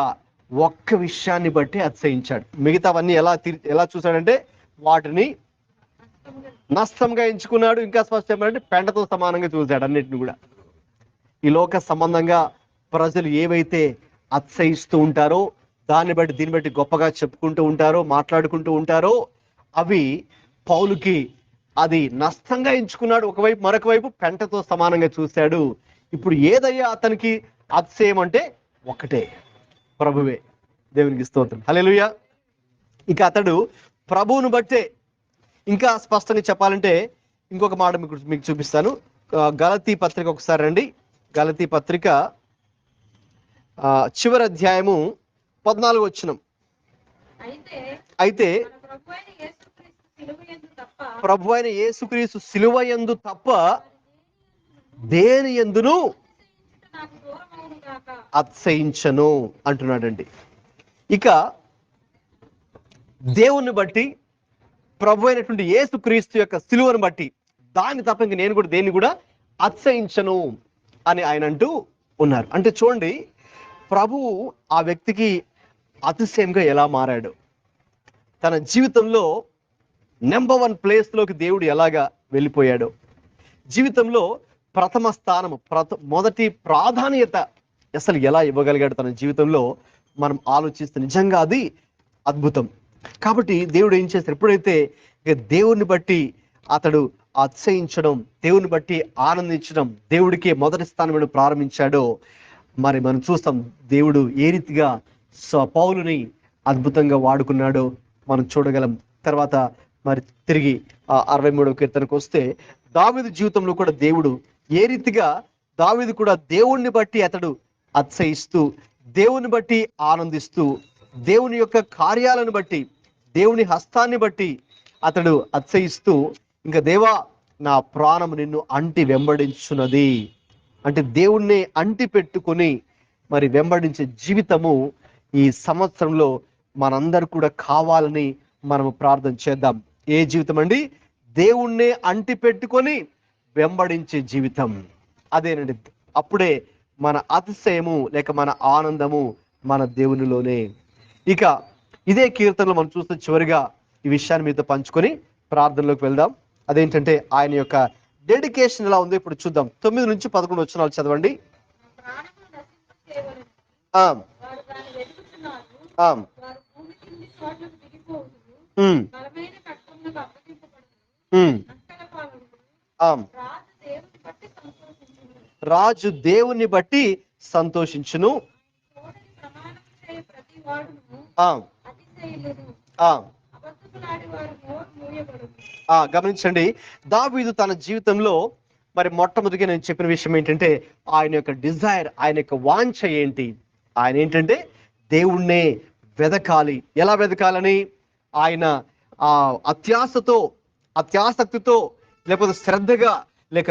ఒక్క విషయాన్ని బట్టి అతిశయించాడు. మిగతావన్నీ ఎలా చూశాడంటే వాటిని నష్టంగా ఎంచుకున్నాడు. ఇంకా స్పష్టం ఏమంటే పెంటతో సమానంగా చూశాడు అన్నిటిని కూడా. ఈ లోక సంబంధంగా ప్రజలు ఏవైతే అతిశయిస్తూ ఉంటారో, దాన్ని బట్టి దీన్ని బట్టి గొప్పగా చెప్పుకుంటూ ఉంటారో, మాట్లాడుకుంటూ ఉంటారో, అవి పౌలుకి అది నష్టంగా ఎంచుకున్నాడు. ఒకవైపు, మరొక వైపు పెంటతో సమానంగా చూశాడు. ఇప్పుడు ఏదయ్యా అతనికి అతిశయం అంటే ఒకటే, ప్రభువే. దేవునికి స్తోత్రం, హల్లెలూయా. ఇక అతడు ప్రభువును బట్టే, ఇంకా స్పష్టంగా చెప్పాలంటే ఇంకొక మాట మీకు చూపిస్తాను. గలతీ పత్రిక ఒకసారి రండి. గలతీ పత్రిక చివరి అధ్యాయము 14వ వచనం. అయితే ప్రభు అయిన యేసుక్రీస్తు సిలువ యందు తప్ప దేని యందును అతిశయించను అంటున్నాడండి. ఇక దేవుణ్ణి బట్టి, ప్రభు అయినటువంటి యేసుక్రీస్తు యొక్క సిలువను బట్టి, దాన్ని తప్ప ఇంక నేను కూడా దేన్ని కూడా అతిశయించను అని ఆయన అంటూ ఉన్నారు. అంటే చూడండి, ప్రభువు ఆ వ్యక్తికి అతిశయంగా ఎలా మారాడు. తన జీవితంలో నెంబర్ 1 ప్లేస్లోకి దేవుడు ఎలాగా వెళ్ళిపోయాడు. జీవితంలో ప్రథమ స్థానం, మొదటి ప్రాధాన్యత అసలు ఎలా ఇవ్వగలిగాడు తన జీవితంలో, మనం ఆలోచిస్తే నిజంగా అది అద్భుతం. కాబట్టి దేవుడు ఏం చేస్తారు, ఎప్పుడైతే ఇక దేవుణ్ణి బట్టి అతడు అతిశయించడం, దేవుని బట్టి ఆనందించడం, దేవుడికి మొదటి స్థానం ప్రారంభించాడో, మరి మనం చూస్తాం దేవుడు ఏ రీతిగా పౌలుని అద్భుతంగా వాడుకున్నాడో మనం చూడగలం. తర్వాత మరి తిరిగి 63వ కీర్తనకు వస్తే, దావీదు జీవితంలో కూడా దేవుడు ఏ రీతిగా, దావీదు కూడా దేవుణ్ణి బట్టి అతడు అతిశయిస్తూ, దేవుని బట్టి ఆనందిస్తూ, దేవుని యొక్క కార్యాలను బట్టి, దేవుని హస్తాన్ని బట్టి అతడు అతిశయిస్తూ, ఇంకా దేవా నా ప్రాణము నిన్ను అంటి వెంబడించున్నది అంటే దేవుణ్ణి అంటి పెట్టుకొని మరి వెంబడించే జీవితము ఈ సంవత్సరంలో మనందరూ కూడా కావాలని మనము ప్రార్థన చేద్దాం. ఏ జీవితం అండి? దేవుణ్ణి అంటి పెట్టుకొని వెంబడించే జీవితం. అదేనండి, అప్పుడే మన అతిశయము లేక మన ఆనందము మన దేవునిలోనే. ఇక ఇదే కీర్తనలో మనం చూస్తే చివరిగా ఈ విషయాన్ని మీతో పంచుకొని ప్రార్థనలోకి వెళ్దాం. అదేంటంటే ఆయన యొక్క డెడికేషన్ ఎలా ఉందో ఇప్పుడు చూద్దాం. 9 నుంచి 11 వచనాలు చదవండి. రాజు దేవుని బట్టి సంతోషించును. గమనించండి, దావీదు తన జీవితంలో మరి మొట్టమొదటిగా నేను చెప్పిన విషయం ఏంటంటే, ఆయన యొక్క డిజైర్, ఆయన యొక్క వాంఛ ఏంటి? ఆయన ఏంటంటే దేవుణ్ణే వెదకాలి. ఎలా వెదకాలని? ఆయన అత్యాసక్తితో, లేకపోతే శ్రద్ధగా, లేక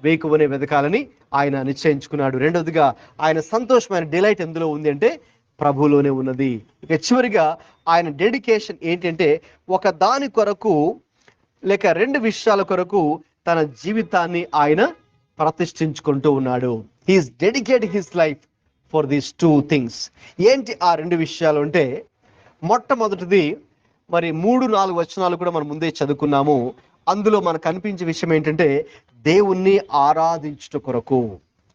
వేకువనే వెదకాలని ఆయన నిశ్చయించుకున్నాడు. రెండవదిగా ఆయన సంతోషమైన డిలైట్ ఎందులో ఉంది అంటే ప్రభువులోనే ఉన్నది. ఇక చివరిగా ఆయన డెడికేషన్ ఏంటంటే, ఒక దాని కొరకు లేక 2 విషయాల కొరకు తన జీవితాన్ని ఆయన ప్రతిష్ఠించుకుంటూ ఉన్నాడు. He is dedicating his life for these 2 things. ఏంటి ఆ 2 విషయాలు అంటే, మొట్టమొదటిది మరి 3-4 వచనాలు కూడా మనం ముందే చదువుకున్నాము. అందులో మనకు కనిపించే విషయం ఏంటంటే, దేవుణ్ణి ఆరాధించుట కొరకు.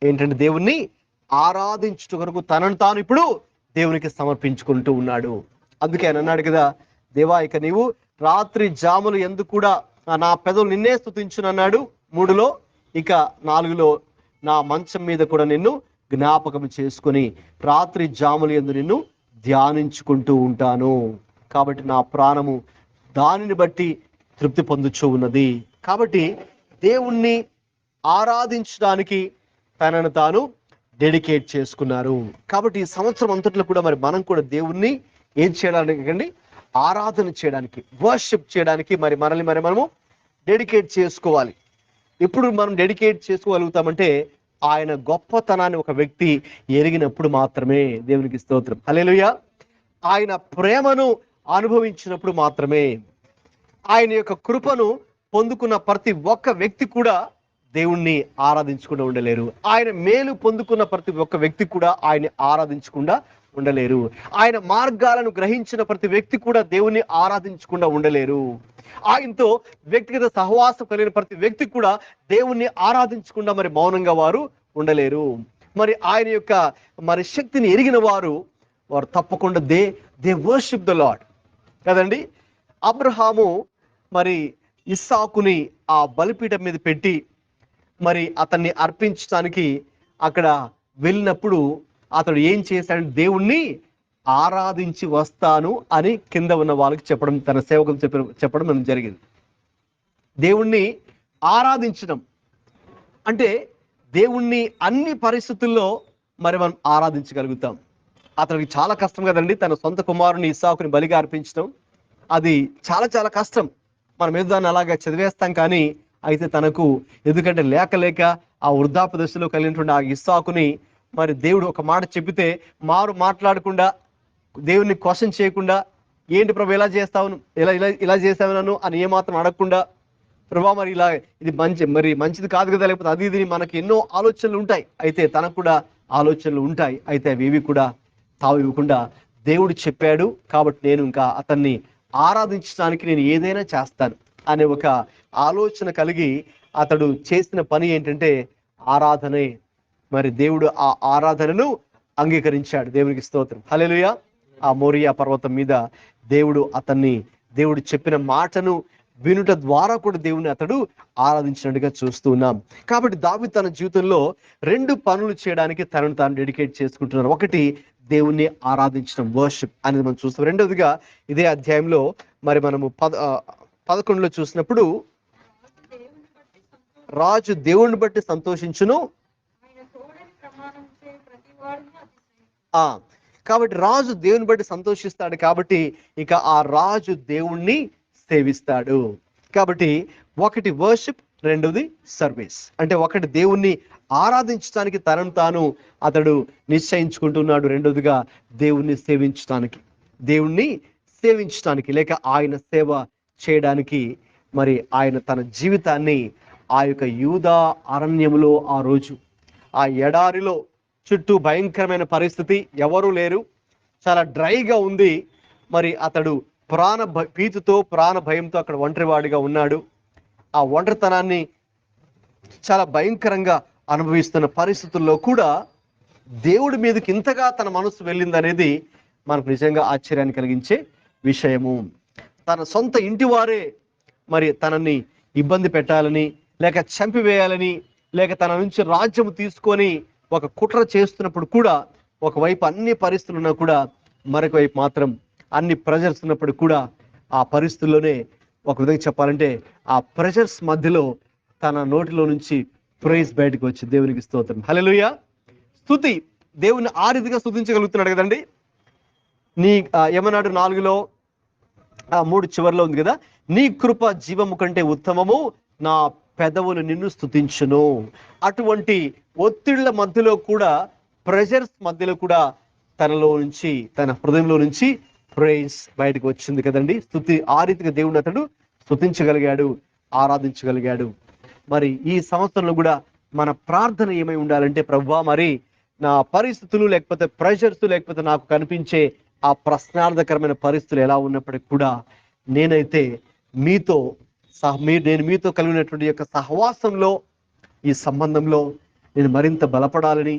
ఏంటంటే దేవుణ్ణి ఆరాధించుట కొరకు తనను తాను ఇప్పుడు దేవునికి సమర్పించుకుంటూ ఉన్నాడు. అందుకే ఆయన అన్నాడు కదా, దేవా ఇక నీవు రాత్రి జాములు ఎందుకు కూడా నా పెదవులు నిన్నే స్తుతించునన్నాడు 3లో. ఇక 4లో నా మంచం మీద కూడా నిన్ను జ్ఞాపకం చేసుకొని రాత్రి జాములు యందు నిన్ను ధ్యానించుకుంటూ ఉంటాను. కాబట్టి నా ప్రాణము దానిని బట్టి తృప్తి పొందుచూ ఉన్నది. కాబట్టి దేవుణ్ణి ఆరాధించడానికి తనను తాను డెడికేట్ చేసుకున్నారు. కాబట్టి ఈ సంవత్సరం అంతట్లో కూడా మరి మనం కూడా దేవుణ్ణి ఏం చేయడానికి అండి? ఆరాధన చేయడానికి, వర్షిప్ చేయడానికి మరి మనల్ని మనము డెడికేట్ చేసుకోవాలి. ఎప్పుడు మనం డెడికేట్ చేసుకోగలుగుతామంటే, ఆయన గొప్పతనాన్ని ఒక వ్యక్తి ఎరిగినప్పుడు మాత్రమే. దేవునికి స్తోత్రం, హల్లెలూయా. ఆయన ప్రేమను అనుభవించినప్పుడు మాత్రమే, ఆయన యొక్క కృపను పొందుకున్న ప్రతి ఒక్క వ్యక్తి కూడా దేవుణ్ణి ఆరాధించకుండా ఉండలేరు. ఆయన మేలు పొందుకున్న ప్రతి ఒక్క వ్యక్తి కూడా ఆయన్ని ఆరాధించకుండా ఉండలేరు. ఆయన మార్గాలను గ్రహించిన ప్రతి వ్యక్తి కూడా దేవుణ్ణి ఆరాధించకుండా ఉండలేరు. ఆయనతో వ్యక్తిగత సహవాసం కలిగిన ప్రతి వ్యక్తి కూడా దేవుణ్ణి ఆరాధించకుండా మరి మౌనంగా వారు ఉండలేరు. మరి ఆయన యొక్క మరి శక్తిని ఎరిగిన వారు తప్పకుండా దే వర్షిప్ ద లార్డ్ కదండి. అబ్రహాము మరి ఇస్సాకుని ఆ బలిపీఠం మీద పెట్టి మరి అతన్ని అర్పించడానికి అక్కడ వెళ్ళినప్పుడు అతడు ఏం చేశాడు? దేవుణ్ణి ఆరాధించి వస్తాను అని కింద ఉన్న వాళ్ళకి చెప్పడం, తన సేవకులు చెప్పడం మనం జరిగింది. దేవుణ్ణి ఆరాధించడం అంటే దేవుణ్ణి అన్ని పరిస్థితుల్లో మరి మనం ఆరాధించగలుగుతాం. అతనికి చాలా కష్టం కదండి, తన సొంత కుమారుని ఇస్సాకుని బలిగా అర్పించడం. అది చాలా చాలా కష్టం. మనం ఏదో దాన్ని అలాగా చదివేస్తాం కానీ అయితే తనకు ఎందుకంటే లేక ఆ వృద్ధాప్య దశలో కలిగినటువంటి ఆ ఇస్సాకుని మరి దేవుడు ఒక మాట చెప్పితే మాట్లాడకుండా, దేవుడిని క్వశ్చన్ చేయకుండా, ఏంటి ప్రభు ఇలా చేస్తావు, ఇలా చేసావు నన్ను అని ఏమాత్రం అడగకుండా, ప్రభా మరి ఇలా ఇది మంచిది కాదు కదా, లేకపోతే అది ఇది మనకి ఎన్నో ఆలోచనలు ఉంటాయి. అయితే తనకు కూడా ఆలోచనలు ఉంటాయి. అయితే అవి కూడా తావు ఇవ్వకుండా దేవుడు చెప్పాడు కాబట్టి నేను ఇంకా అతన్ని ఆరాధించడానికి నేను ఏదైనా చేస్తాను అనే ఒక ఆలోచన కలిగి అతడు చేసిన పని ఏంటంటే ఆరాధనే. మరి దేవుడు ఆ ఆరాధనను అంగీకరించాడు. దేవునికి స్తోత్రం, హల్లెలూయా. ఆ మోరియా పర్వతం మీద దేవుడు చెప్పిన మాటను వినుట ద్వారా కూడా దేవుని అతడు ఆరాధించినట్టుగా చూస్తూ ఉన్నాం. కాబట్టి దావీదు తన జీవితంలో 2 పనులు చేయడానికి తనను తాను డెడికేట్ చేసుకుంటున్నారు. ఒకటి దేవుణ్ణి ఆరాధించడం, వర్షిప్ అనేది మనం చూస్తాం. రెండవదిగా ఇదే అధ్యాయంలో మరి మనము 11లో చూసినప్పుడు రాజు దేవుణ్ణి బట్టి సంతోషించును. కాబట్టి రాజు దేవుని బట్టి సంతోషిస్తాడు కాబట్టి ఇక ఆ రాజు దేవుణ్ణి సేవిస్తాడు. కాబట్టి ఒకటి వర్షిప్, రెండోది సర్వీస్. అంటే ఒకటి దేవుణ్ణి ఆరాధించడానికి తనను తాను అతడు నిశ్చయించుకుంటున్నాడు. రెండోదిగా దేవుణ్ణి సేవించడానికి లేక ఆయన సేవ చేయడానికి మరి ఆయన తన జీవితాన్ని ఆ యొక్క యూదా అరణ్యములో ఆ రోజు ఆ ఎడారిలో చుట్టూ భయంకరమైన పరిస్థితి, ఎవరూ లేరు, చాలా డ్రైగా ఉంది. మరి అతడు భీతితో ప్రాణ భయంతో అక్కడ ఒంటరివాడిగా ఉన్నాడు. ఆ ఒంటరితనాన్ని చాలా భయంకరంగా అనుభవిస్తున్న పరిస్థితుల్లో కూడా దేవుడి మీదకి ఇంతగా తన మనసు వెళ్ళిందనేది మనకు నిజంగా ఆశ్చర్యాన్ని కలిగించే విషయము. తన సొంత ఇంటి వారే మరి తనని ఇబ్బంది పెట్టాలని, లేక చంపివేయాలని, లేక తన నుంచి రాజ్యం తీసుకొని ఒక కుట్ర చేస్తున్నప్పుడు కూడా ఒకవైపు అన్ని పరిస్థితులు ఉన్నా కూడా మరొక వైపు మాత్రం అన్ని ప్రెజర్స్ ఉన్నప్పుడు కూడా ఆ పరిస్థితుల్లోనే ఒక విధంగా చెప్పాలంటే ఆ ప్రెజర్స్ మధ్యలో తన నోటిలో నుంచి ప్రైజ్ బయటకు వచ్చి దేవునికి స్తోత్రం, హల్లెలూయా. స్తుతి, దేవుని ఆ రీతిగా స్తుతించగలుగుతున్నాడు కదండి. ఏమన్నాడు 4లో 3 చివరిలో ఉంది కదా, నీ కృప జీవము కంటే ఉత్తమము, నా పెదవులు నిన్ను స్తుతించును. అటువంటి ఒత్తిళ్ల మధ్యలో కూడా, ప్రెషర్స్ మధ్యలో కూడా తనలో నుంచి, తన హృదయంలో నుంచి ప్రైజ్ బయటకు వచ్చింది కదండి. స్తుతి, ఆ రీతిగా దేవుడు అతడు స్తుతించగలిగాడు, ఆరాధించగలిగాడు. మరి ఈ సంవత్సరంలో కూడా మన ప్రార్థన ఏమై ఉండాలంటే, ప్రభువా మరి నా పరిస్థితులు లేకపోతే ప్రెషర్స్ లేకపోతే నాకు కనిపించే ఆ ప్రశ్నార్థకరమైన పరిస్థితులు ఎలా ఉన్నప్పటికీ కూడా నేనైతే నేను మీతో కలిగినటువంటి యొక్క సహవాసంలో, ఈ సంబంధంలో నేను మరింత బలపడాలని,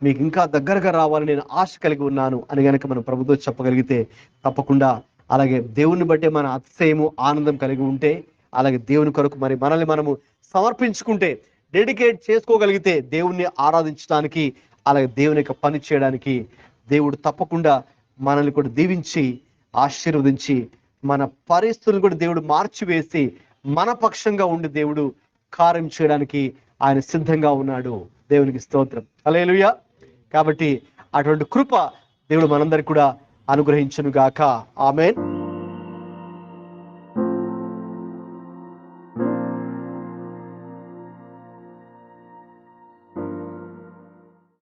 మీకు ఇంకా దగ్గరగా రావాలని నేను ఆశ కలిగి ఉన్నాను అని కనుక మనం ప్రభుతో చెప్పగలిగితే తప్పకుండా, అలాగే దేవుని బట్టే మన అతిశయము ఆనందం కలిగి ఉంటే, అలాగే దేవుని కొరకు మరి మనల్ని మనము సమర్పించుకుంటే, డెడికేట్ చేసుకోగలిగితే దేవుణ్ణి ఆరాధించడానికి, అలాగే దేవుని యొక్క పని చేయడానికి దేవుడు తప్పకుండా మనల్ని కూడా దీవించి ఆశీర్వదించి మన పరిస్థితులను కూడా దేవుడు మార్చివేసి మన పక్షంగా ఉండి దేవుడు కార్యం చేయడానికి ఆయన సిద్ధంగా ఉన్నాడు. దేవునికి స్తోత్రం, హల్లెలూయా. కాబట్టి అటువంటి కృప దేవుడు మనందరికీ కూడా అనుగ్రహించును గాక. ఆమేన్.